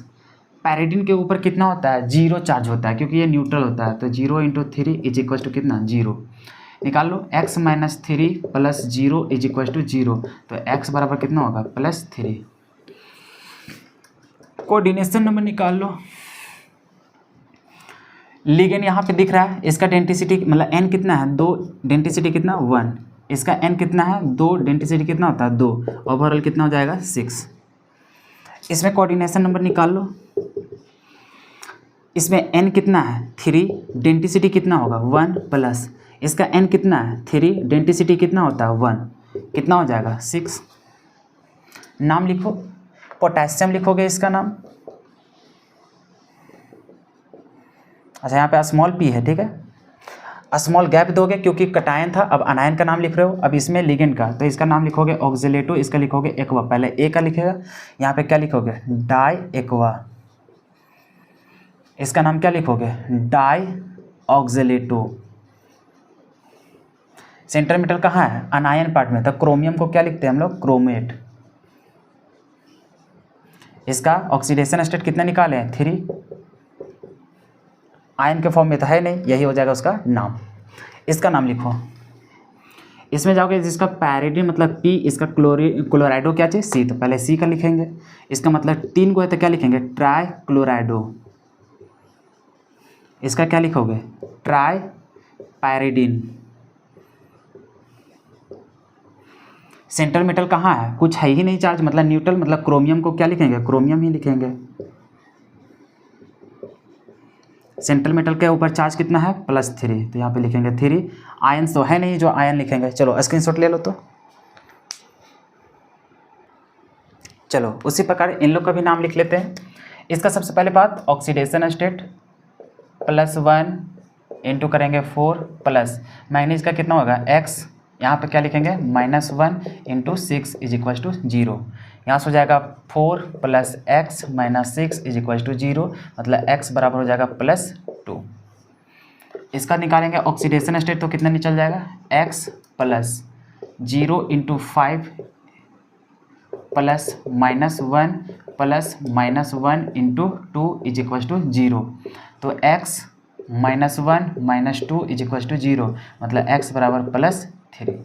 पैराडिन के ऊपर कितना होता है 0 चार्ज होता है क्योंकि ये न्यूट्रल होता है, तो 0 × 3 = कितना 0। निकाल लो x - 3 + 0 = 0, तो x बराबर कितना होगा +3। कोऑर्डिनेशन नंबर निकाल लो। लिगेंड यहाँ पे दिख रहा है, इसका डेंसिटी मतलब n कितना है 2, डेंसिटी कितना 1, इसका n कितना है 2, डेंसिटी कितना होता है 2, ओवरऑल कितना हो जाएगा 6। इसमें कोऑर्डिनेशन नंबर निकाल लो। इसमें n कितना है 3, डेंसिटी कितना होगा 1 प्लस इसका n कितना है 3, डेंसिटी कितना होता है 1, कितना हो जाएगा 6। नाम लिखो, पोटेशियम लिखोगे इसका नाम। अच्छा, यहाँ पे स्मॉल p है, ठीक है। स्मॉल गैप दोगे क्योंकि कटायन था, अब अनायन का नाम लिख रहे हो। अब इसमें लिगेंड का, तो इसका नाम लिखोगे ऑक्जेलेटो, इसका लिखोगे एक्वा। पहले ए का लिखेगा, यहाँ पे क्या लिखोगे डाई एक्वा, इसका नाम क्या लिखोगे डाई ऑक्जेलेटो। सेंटर मेटल कहाँ है अनायन पार्ट में, तो क्रोमियम को क्या लिखते हैं हम लोग क्रोमेट। इसका ऑक्सीडेशन स्टेट कितना निकाले हैं 3, आयन के फॉर्म में तो है नहीं, यही हो जाएगा उसका नाम। इसका नाम लिखो। इसमें जाओगे जिसका पैरिडिन मतलब P, इसका क्लोराइडो क्या चाहिए C, तो पहले C का लिखेंगे। इसका मतलब 3 को है तो क्या लिखेंगे ट्राई क्लोराइडो। इसका क्या लिखोगे ट्राई पैरिडिन। सेंट्रल मेटल कहाँ है, कुछ है ही नहीं चार्ज, मतलब न्यूट्रल, मतलब क्रोमियम को क्या लिखेंगे क्रोमियम ही लिखेंगे। सेंट्रल मेटल के ऊपर चार्ज कितना है +3, तो यहाँ पे लिखेंगे 3। आयन तो है नहीं जो आयन लिखेंगे, चलो स्क्रीनशॉट ले लो। तो चलो उसी प्रकार इन लोग का भी नाम लिख लेते हैं। इसका सबसे पहले बात ऑक्सीडेशन स्टेट +1 इंटू करेंगे 4 प्लस मैग्नीज का कितना होगा x, यहाँ पे क्या लिखेंगे -1 × 6 = 0। यहाँ से हो जाएगा 4 + x - 6 = 0, मतलब x बराबर हो जाएगा +2। इसका निकालेंगे ऑक्सीडेशन स्टेट, तो कितना निकल जाएगा x + 0 × 5 प्लस -1 प्लस -1 × 2 = 0, तो x -1 - 2 = 0, मतलब x बराबर +3।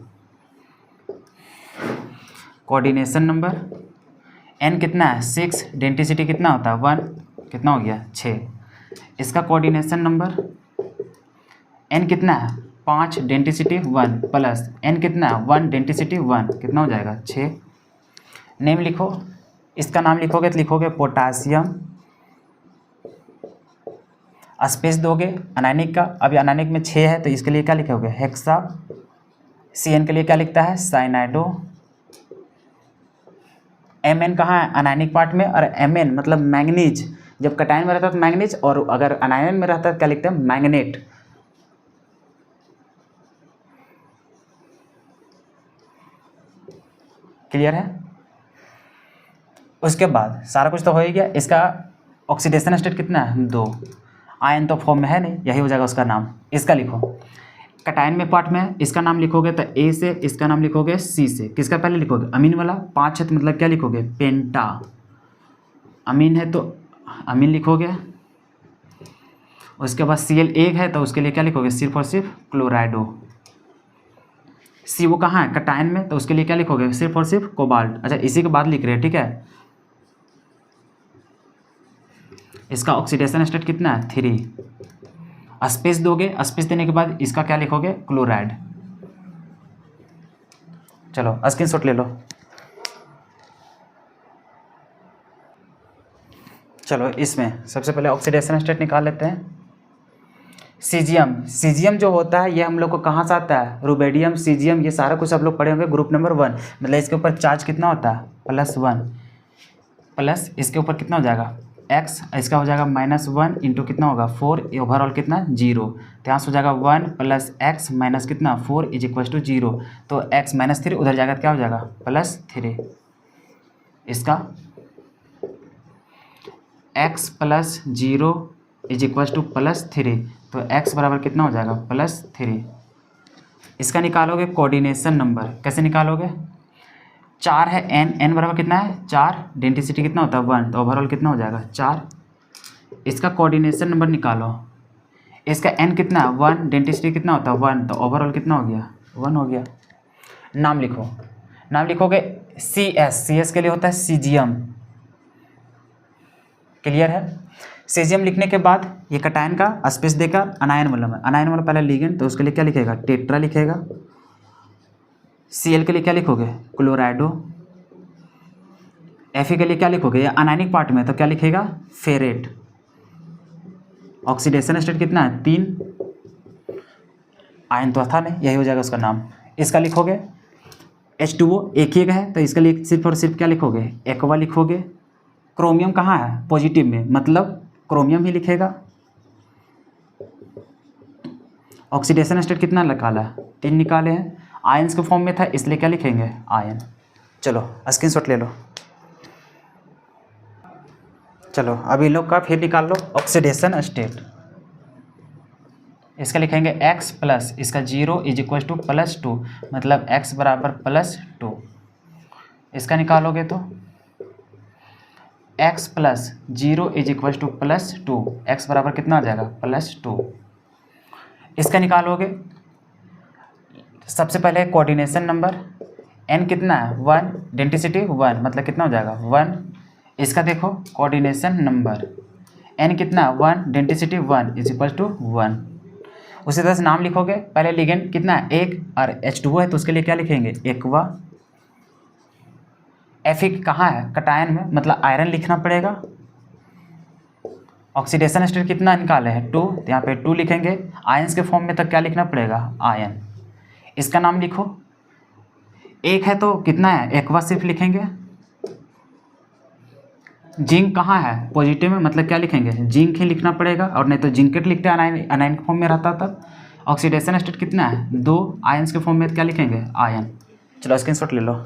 कोऑर्डिनेशन नंबर n कितना है 6, डेंसिटी कितना होता है 1, कितना हो गया 6। इसका कोऑर्डिनेशन नंबर n कितना है 5, डेंसिटी 1 प्लस n कितना है 1, डेंसिटी 1, कितना हो जाएगा 6। नेम लिखो, इसका नाम लिखोगे तो लिखोगे पोटासियम, स्पेस दोगे अनायनिक का। अभी अनायनिक में 6 है तो इसके लिए क्या लिखोगे हेक्सा। CN के लिए क्या लिखता है साइनाइडो। Mn कहाँ है अनायनिक पार्ट में, और Mn मतलब मैंगनीज, जब कटायन में रहता है तो मैंगनीज, और अगर अनायन में रहता है क्या लिखते हैं मैंगनेट। क्लियर है। उसके बाद सारा कुछ तो हो ही गया। इसका ऑक्सीडेशन स्टेट कितना है 2, आयन तो फॉर्म में है नहीं, यही हो जाएगा उसका नाम। इसका लिखो कटायन में पार्ट में है, इसका नाम लिखोगे तो ए से, इसका नाम लिखोगे सी से। किसका पहले लिखोगे अमीन वाला, 5 है तो मतलब क्या लिखोगे पेंटा, अमीन है तो अमीन लिखोगे। उसके बाद Cl एक है तो उसके लिए क्या लिखोगे सिर्फ और सिर्फ क्लोराइडो। सी वो कहाँ है कटायन में, तो उसके लिए क्या लिखोगे सिर्फ और सिर्फ कोबाल्ट। अच्छा इसी के बाद लिख रहे हैं, ठीक है। इसका ऑक्सीडेशन स्टेट कितना है 3, स्पेस दोगे, स्पेस देने के बाद इसका क्या लिखोगे क्लोराइड। चलो स्क्रीनशॉट ले लो। चलो इसमें सबसे पहले ऑक्सीडेशन स्टेट निकाल लेते हैं। सीजियम, सीजियम जो होता है ये हम लोग को कहाँ से आता है, रुबेडियम, सीजियम, ये सारा कुछ आप लोग पढ़े होंगे ग्रुप नंबर 1। मतलब इसके ऊपर चार्ज कितना होता है +1, प्लस इसके ऊपर कितना हो जाएगा x, इसका हो जाएगा -1 इंटू कितना होगा 4, ओवरऑल कितना 0। तो यहाँ से हो जाएगा 1 + x माइनस कितना 4 = 0। तो x -3 उधर जाएगा तो क्या हो जाएगा +3। इसका x + 0 = +3, तो x बराबर कितना हो जाएगा +3। इसका निकालोगे कोऑर्डिनेशन नंबर, कैसे निकालोगे 4 है n बराबर कितना है 4, डेंसिटी कितना होता है 1, तो ओवरऑल कितना हो जाएगा 4। इसका कोऑर्डिनेशन नंबर निकालो, इसका n कितना है 1, डेंसिटी कितना होता है 1, तो ओवरऑल कितना हो गया 1 हो गया। नाम लिखो, नाम लिखोगे CS के लिए होता है सीजियम, क्लियर है। सीजियम लिखने के बाद ये कटायन का स्पेस देकर अनायन वाला में, अनायन वाला पहले लिगेंड, तो उसके लिए क्या लिखेगा टेट्रा लिखेगा। Cl के लिए क्या लिखोगे क्लोराइडो, Fe के लिए क्या लिखोगे, ये अनायनिक पार्ट में तो क्या लिखेगा फेरेट। ऑक्सीडेशन स्टेट कितना है 3, आयन तो था नहीं, यही हो जाएगा उसका नाम। इसका लिखोगे H2O एक ही है तो इसके लिए सिर्फ और सिर्फ क्या लिखोगे एक्वा लिखोगे। क्रोमियम कहाँ है पॉजिटिव में, मतलब क्रोमियम ही लिखेगा। ऑक्सीडेशन स्टेट कितना निकाला है 3 निकाले हैं, आयंस के फॉर्म में था इसलिए क्या लिखेंगे आयन। चलो स्क्रीनशॉट ले लो। चलो अभी इन लोग का फिर निकाल लो ऑक्सीडेशन स्टेट। इसका लिखेंगे x प्लस इसका 0 = +2, मतलब x बराबर +2। इसका निकालोगे तो x + 0 = +2, x बराबर कितना आ जाएगा +2। इसका निकालोगे सबसे पहले कोऑर्डिनेशन नंबर, n कितना है 1, डेंसिटी 1, मतलब कितना हो जाएगा 1। इसका देखो कोऑर्डिनेशन नंबर n कितना 1, डेंसिटी 1 = 1। उसी तरह से नाम लिखोगे, पहले लिगेंड कितना है 1 और H2O है तो उसके लिए क्या लिखेंगे एक्वा। Fe कहाँ है कटायन में, मतलब आयरन लिखना पड़ेगा। ऑक्सीडेशन स्टेट कितना निकाले हैं 2, तो यहाँ पे 2 लिखेंगे। आयंस के फॉर्म में तो क्या लिखना पड़ेगा आयन। इसका नाम लिखो, एक है तो कितना है एक्वा सिर्फ लिखेंगे। जिंक कहाँ है पॉजिटिव में, मतलब क्या लिखेंगे जिंक ही लिखना पड़ेगा, और नहीं तो जिंकेट लिखते हैं अनायन के फॉर्म में रहता तब। ऑक्सीडेशन स्टेट कितना है 2, आयंस के फॉर्म में क्या लिखेंगे आयन। चलो स्क्रीनशॉट ले लो।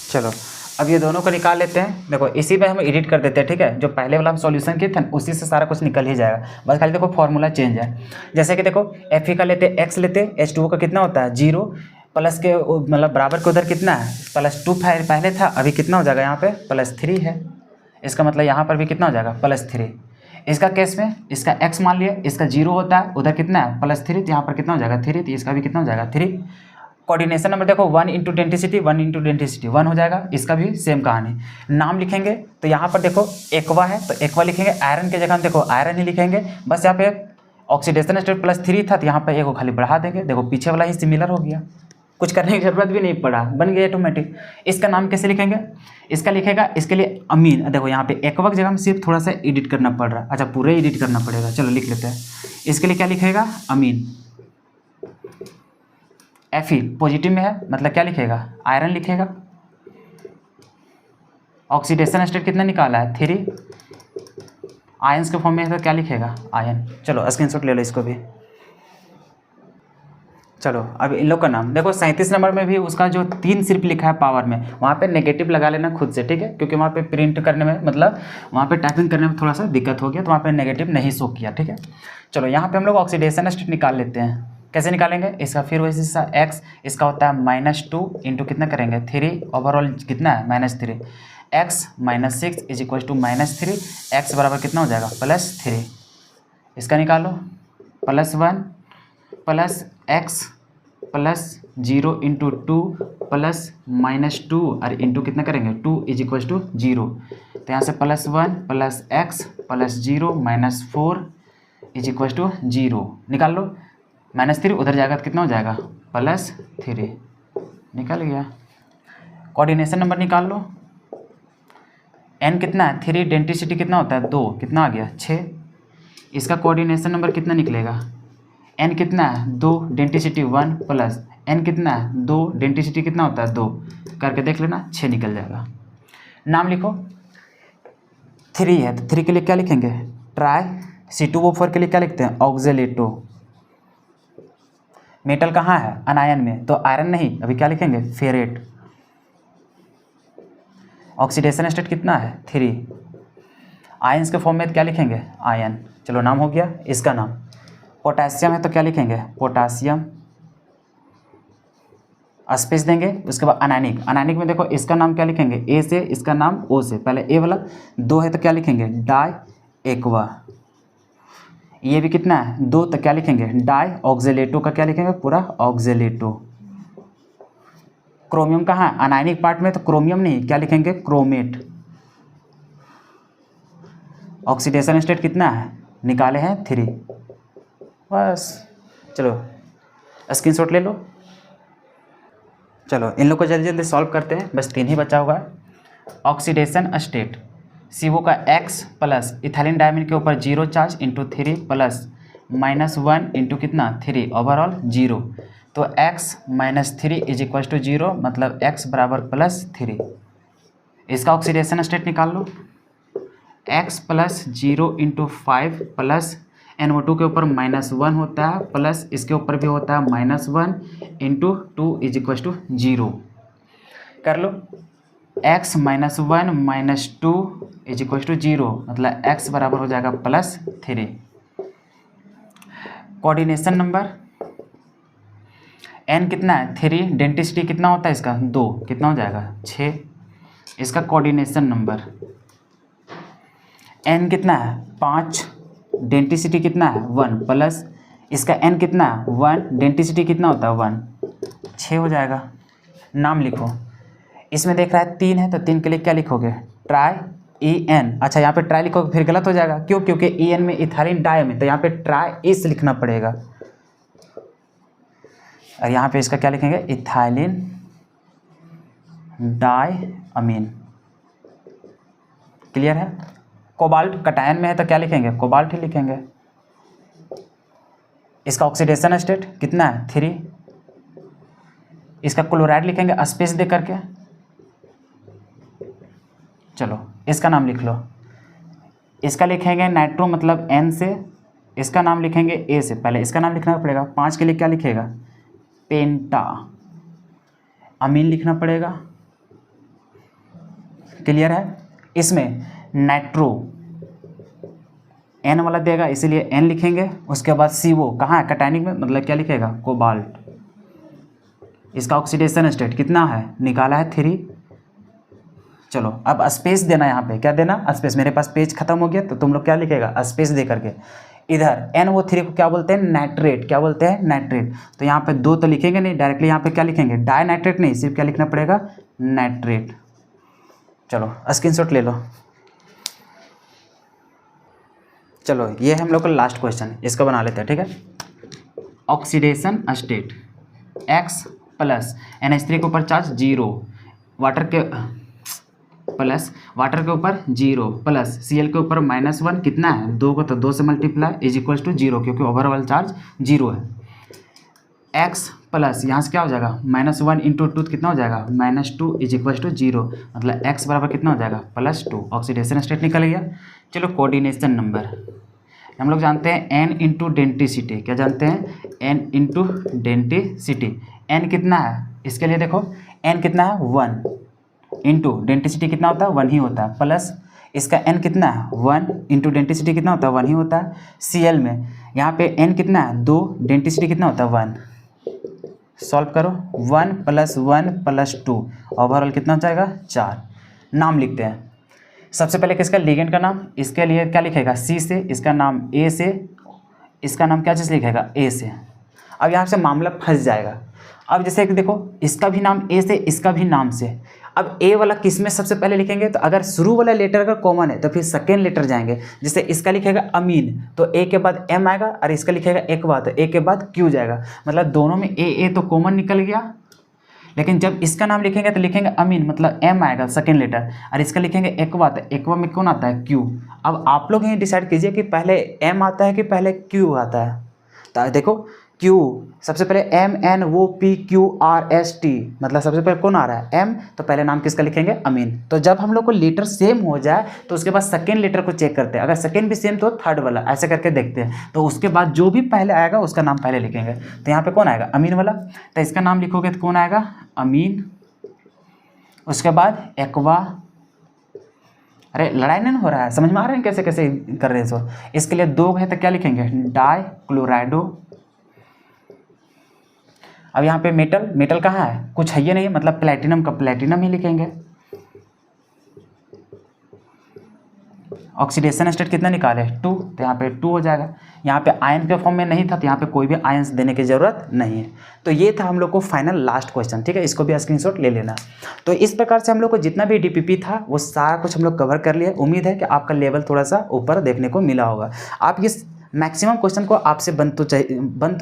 चलो अब ये दोनों को निकाल लेते हैं। देखो इसी में हम एडिट कर देते हैं, ठीक है। जो पहले वाला हम सॉल्यूशन किए थे उसी से सारा कुछ निकल ही जाएगा, बस खाली देखो फॉर्मूला चेंज है। जैसे कि देखो Fe का लेते x लेते, H2O का कितना होता है 0, प्लस के मतलब बराबर के उधर कितना है +2 पहले था, अभी कितना हो जाएगा यहाँ पे +3 है। इसका मतलब यहाँ पर भी कितना हो जाएगा +3। इसका केस में इसका x मान लिया, इसका 0 होता है, उधर कितना है +3, तो यहाँ पर कितना हो जाएगा 3, तो इसका भी कितना हो जाएगा 3। कोऑर्डिनेशन नंबर देखो 1 × डेंसिटी 1 × डेंसिटी 1 हो जाएगा। इसका भी सेम कहानी। नाम लिखेंगे तो यहाँ पर देखो एक्वा है तो एक्वा लिखेंगे, आयरन के जगह देखो आयरन ही लिखेंगे। बस यहाँ पे ऑक्सीडेशन स्टेट +3 था तो यहाँ पर एक को खाली बढ़ा देंगे, देखो पीछे वाला ही सिमिलर हो गया, कुछ करने की जरूरत भी नहीं पड़ा, बन गया ऑटोमेटिक। इसका नाम कैसे लिखेंगे, इसका लिखेगा इसके लिए अमीन। देखो यहाँ पे एक्वा की जगह में सिर्फ थोड़ा सा एडिट करना पड़ रहा है, अच्छा पूरे एडिट करना पड़ेगा। चलो लिख लेते हैं, इसके लिए क्या लिखेगा अमीन। Fe पॉजिटिव में है मतलब क्या लिखेगा आयरन लिखेगा। ऑक्सीडेशन स्टेट कितना निकाला है 3, आयंस के फॉर्म में है तो क्या लिखेगा आयन। चलो स्क्रीनशॉट ले लो इसको भी। चलो अब इन लोग का नाम देखो। 37 नंबर में भी उसका जो 3 सिर्फ लिखा है पावर में, वहाँ पे नेगेटिव लगा लेना खुद से, ठीक है, क्योंकि वहाँ पे प्रिंट करने में मतलब वहाँ पे टाइपिंग करने में थोड़ा सा दिक्कत हो गया, तो वहाँ पे नेगेटिव नहीं शो किया, ठीक है। चलो यहाँ पे हम लोग ऑक्सीडेशन स्टेट निकाल लेते हैं। कैसे निकालेंगे इसका, फिर वैसे सा एक्स इसका होता है -2 इंटू कितना करेंगे 3, ओवरऑल कितना है -3, x -6 is equal to -3, x बराबर कितना हो जाएगा +3। इसका निकालो +1 plus x plus 0 into 2 plus -2 और इंटू कितना करेंगे 2 इज इक्वल टू 0। तो यहाँ से +1 plus x plus 0 -4 is equal to 0 निकाल लो। -3 उधर जाएगा तो कितना हो जाएगा +3, निकल गया। कोऑर्डिनेशन नंबर निकाल लो। n कितना है 3, डेंसिटी कितना होता है 2, कितना आ गया 6। इसका कोऑर्डिनेशन नंबर कितना निकलेगा, n कितना है 2, डेंसिटी 1 प्लस n कितना है 2, डेंसिटी कितना होता है 2, करके देख लेना 6 निकल जाएगा। नाम लिखो। 3 है तो 3 के लिए क्या लिखेंगे ट्राई, C2O4 के लिए क्या लिखते हैं ऑक्जेलेटो। मेटल कहाँ है अनायन में, तो आयरन नहीं, अभी क्या लिखेंगे फेरेट। ऑक्सीडेशन स्टेट कितना है 3, आयंस के फॉर्म में क्या लिखेंगे आयन। चलो नाम हो गया। इसका नाम पोटेशियम है तो क्या लिखेंगे पोटेशियम, स्पेस देंगे। उसके बाद अनायनिक, अनायनिक में देखो इसका नाम क्या लिखेंगे ए से, इसका नाम ओ से, पहले ए वाला 2 है तो क्या लिखेंगे डाई एक्वा। ये भी कितना है 2 तो क्या लिखेंगे डाई ऑक्जेलेटो का क्या लिखेंगे पूरा ऑक्जेलेटो। क्रोमियम कहाँ है अनायनिक पार्ट में, तो क्रोमियम नहीं क्या लिखेंगे क्रोमेट। ऑक्सीडेशन स्टेट कितना है निकाले हैं 3, बस। चलो स्क्रीनशॉट ले लो। चलो इन लोग को जल्दी जल्दी सॉल्व करते हैं, बस 3 ही बचा हुआ है। ऑक्सीडेशन स्टेट CO का X प्लस इथाइलिन डायमीन के ऊपर 0 चार्ज इंटू 3 प्लस -1 इंटू कितना 3, ओवरऑल 0। तो X -3 इज इक्वल टू 0, मतलब X बराबर +3। इसका ऑक्सीडेशन स्टेट निकाल लो। X plus 0 into 5 plus NO2 के ऊपर -1 होता है, प्लस इसके ऊपर भी होता है -1 इंटू 2 इज इक्वल टू 0। कर लो। x -1 -2 इज इक्वल टू 0, मतलब x बराबर हो जाएगा +3। कोऑर्डिनेशन नंबर n कितना है 3, डेंसिटी कितना होता है इसका 2, कितना हो जाएगा 6। इसका कोऑर्डिनेशन नंबर n कितना है 5, डेंसिटी कितना है 1 प्लस इसका n कितना है 1, डेंसिटी कितना होता है 1, 6 हो जाएगा। नाम लिखो। इसमें देख रहा है 3 है तो 3 के लिए क्या लिखोगे ट्राई EN। अच्छा यहाँ पे ट्राई लिखोगे फिर गलत हो जाएगा, क्यों, क्योंकि EN में इथाइलिन डायमीन, तो यहाँ पे ट्राई इस लिखना पड़ेगा। और यहाँ पे इसका क्या लिखेंगे इथाइलिन डायमीन। क्लियर है। कोबाल्ट कटायन में है तो क्या लिखेंगे कोबाल्ट ही लिखेंगे। इसका ऑक्सीडेशन स्टेट कितना है 3। इसका क्लोराइड लिखेंगे स्पेस दे करके। चलो इसका नाम लिख लो। इसका लिखेंगे नाइट्रो मतलब N से, इसका नाम लिखेंगे A से, पहले इसका नाम लिखना पड़ेगा। 5 के लिए क्या लिखेगा पेंटा अमीन लिखना पड़ेगा। क्लियर है। इसमें नाइट्रो N वाला देगा इसीलिए N लिखेंगे। उसके बाद CO कहाँ है कटायनिक में, मतलब क्या लिखेगा कोबाल्ट। इसका ऑक्सीडेशन स्टेट कितना है निकाला है 3। चलो अब स्पेस देना, यहाँ पे क्या देना स्पेस। मेरे पास पेज खत्म हो गया तो तुम लोग क्या लिखेगा स्पेस दे करके। इधर NO3 को क्या बोलते हैं नाइट्रेट, क्या बोलते हैं नाइट्रेट। तो यहाँ पे 2 तो लिखेंगे नहीं, डायरेक्टली यहाँ पे क्या लिखेंगे डाई नाइट्रेट नहीं, सिर्फ क्या लिखना पड़ेगा नाइट्रेट। चलो स्क्रीनशॉट ले लो। चलो ये हम लोग का लास्ट क्वेश्चन, इसको बना लेते हैं ठीक है। Oxidation state X plus NH3 के ऊपर चार्ज 0, वाटर के ऊपर 0 प्लस Cl के ऊपर -1 कितना है 2 को, तो 2 से मल्टीप्लाई इज इक्वल टू 0, क्योंकि ओवरऑल चार्ज 0 है। X प्लस यहाँ से क्या हो जाएगा -1 इंटू 2 कितना हो जाएगा -2 इज इक्वल टू 0, मतलब X बराबर कितना हो जाएगा +2। ऑक्सीडेशन स्टेट निकल गया। चलो कोऑर्डिनेशन नंबर हम लोग जानते हैं n इंटू डेंटिसिटी, क्या जानते हैं, n इंटू डेंटिसिटी। n कितना है इसके लिए, देखो n कितना है 1 इंटू डेंटिसिटी कितना होता है 1 ही होता है, प्लस इसका n कितना है 1 इंटू डेंटिसिटी कितना होता है 1 ही होता है। Cl में यहाँ पे n कितना है 2, डेंटिसिटी कितना होता है 1, सॉल्व करो 1 + 1 + 2 ओवरऑल कितना हो जाएगा 4। नाम लिखते हैं, सबसे पहले किसका, लिगेंड का नाम, इसके लिए क्या लिखेगा C से, इसका नाम A से, इसका नाम क्या चीज़ लिखेगा A से। अब यहाँ से मामला फंस जाएगा। अब जैसे कि देखो इसका भी नाम A से, इसका भी नाम से, अब A वाला किस में सबसे पहले लिखेंगे, तो अगर शुरू वाला लेटर अगर कॉमन है तो फिर सेकेंड लेटर जाएंगे। जैसे इसका लिखेगा अमीन तो A के बाद M आएगा, और इसका लिखेगा एकवा तो A के बाद Q जाएगा, मतलब दोनों में A तो कॉमन निकल गया। लेकिन जब इसका नाम लिखेंगे तो लिखेंगे अमीन, मतलब M आएगा सेकेंड लेटर, और इसका लिखेंगे एकवा तो एकवा में कौन आता है Q। अब आप लोग ये डिसाइड कीजिए कि पहले M आता है कि पहले Q आता है। तो देखो Q सबसे पहले MNOPQRST, मतलब सबसे पहले कौन आ रहा है M, तो पहले नाम किसका लिखेंगे अमीन। तो जब हम लोग को लेटर सेम हो जाए तो उसके बाद सेकेंड लेटर को चेक करते हैं, अगर सेकेंड भी सेम तो थर्ड वाला, ऐसे करके देखते हैं। तो उसके बाद जो भी पहले आएगा उसका नाम पहले लिखेंगे। तो यहाँ पे कौन आएगा अमीन वाला, तो इसका नाम लिखोगे तो कौन आएगा अमीन, उसके बाद एकवा। अरे लड़ाई नहीं हो रहा है, समझ में आ रहे हैं कैसे कैसे कर रहे हैं सो। इसके लिए 2 है तो क्या लिखेंगे डाइक्लोराइडो। अब यहाँ पे मेटल, मेटल कहाँ है, कुछ है ये नहीं, मतलब प्लेटिनम का प्लेटिनम ही लिखेंगे। ऑक्सीडेशन स्टेट कितना निकाले 2, तो यहाँ पे 2 हो जाएगा। यहाँ पे आयन के फॉर्म में नहीं था तो यहाँ पे कोई भी आयंस देने की ज़रूरत नहीं है। तो ये था हम लोग को फाइनल लास्ट क्वेश्चन, ठीक है, इसको भी स्क्रीनशॉट ले लेना। तो इस प्रकार से हम लोग को जितना भी डीपीपी था वो सारा कुछ हम लोग कवर कर लिया। उम्मीद है कि आपका लेवल थोड़ा सा ऊपर देखने को मिला होगा। आप ये मैक्सिमम क्वेश्चन को आपसे बन तो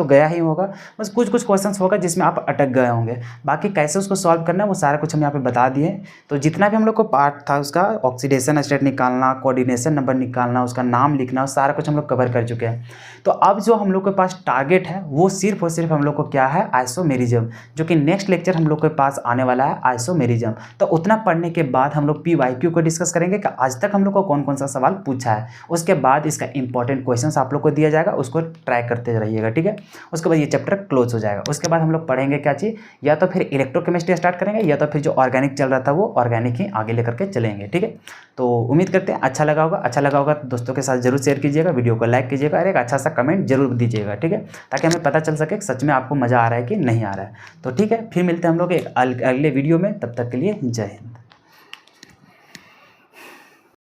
गया ही होगा, बस कुछ कुछ क्वेश्चंस होगा जिसमें आप अटक गए होंगे। बाकी कैसे उसको सॉल्व करना है वो सारा कुछ हम यहाँ पे बता दिए। तो जितना भी हम लोग को पार्ट था उसका ऑक्सीडेशन स्टेट निकालना, कोऑर्डिनेशन नंबर निकालना, उसका नाम लिखना, सारा कुछ हम लोग कवर कर चुके हैं। तो अब जो हम लोग के पास टारगेट है वो सिर्फ और सिर्फ हम लोग को क्या है, आइसोमेरिज्म, जो कि नेक्स्ट लेक्चर हम लोग के पास आने वाला है आइसोमेरिज्म। तो उतना पढ़ने के बाद हम लोग PYQ को डिस्कस करेंगे कि आज तक हम लोग को कौन कौन सा सवाल पूछा है। उसके बाद इसका इंपॉर्टेंट क्वेश्चन आप लोग को दिया जाएगा, उसको ट्राई करते रहिएगा, ठीक है। उसके बाद ये चैप्टर क्लोज हो जाएगा। उसके बाद हम लोग पढ़ेंगे क्या चीज़, या तो फिर इलेक्ट्रोकेमिस्ट्री स्टार्ट करेंगे, या तो फिर जो ऑर्गेनिक चल रहा था वो ऑर्गेनिक ही आगे लेकर के चलेंगे, ठीक है। तो उम्मीद करते हैं अच्छा लगा होगा। अच्छा लगा होगा तो दोस्तों के साथ जरूर शेयर कीजिएगा, वीडियो को लाइक कीजिएगा और एक अच्छा सा कमेंट जरूर दीजिएगा, ठीक है, ताकि हमें पता चल सके सच में आपको मज़ा आ रहा है कि नहीं आ रहा है। तो ठीक है, फिर मिलते हैं हम लोग एक अगले वीडियो में, तब तक के लिए जय हिंद।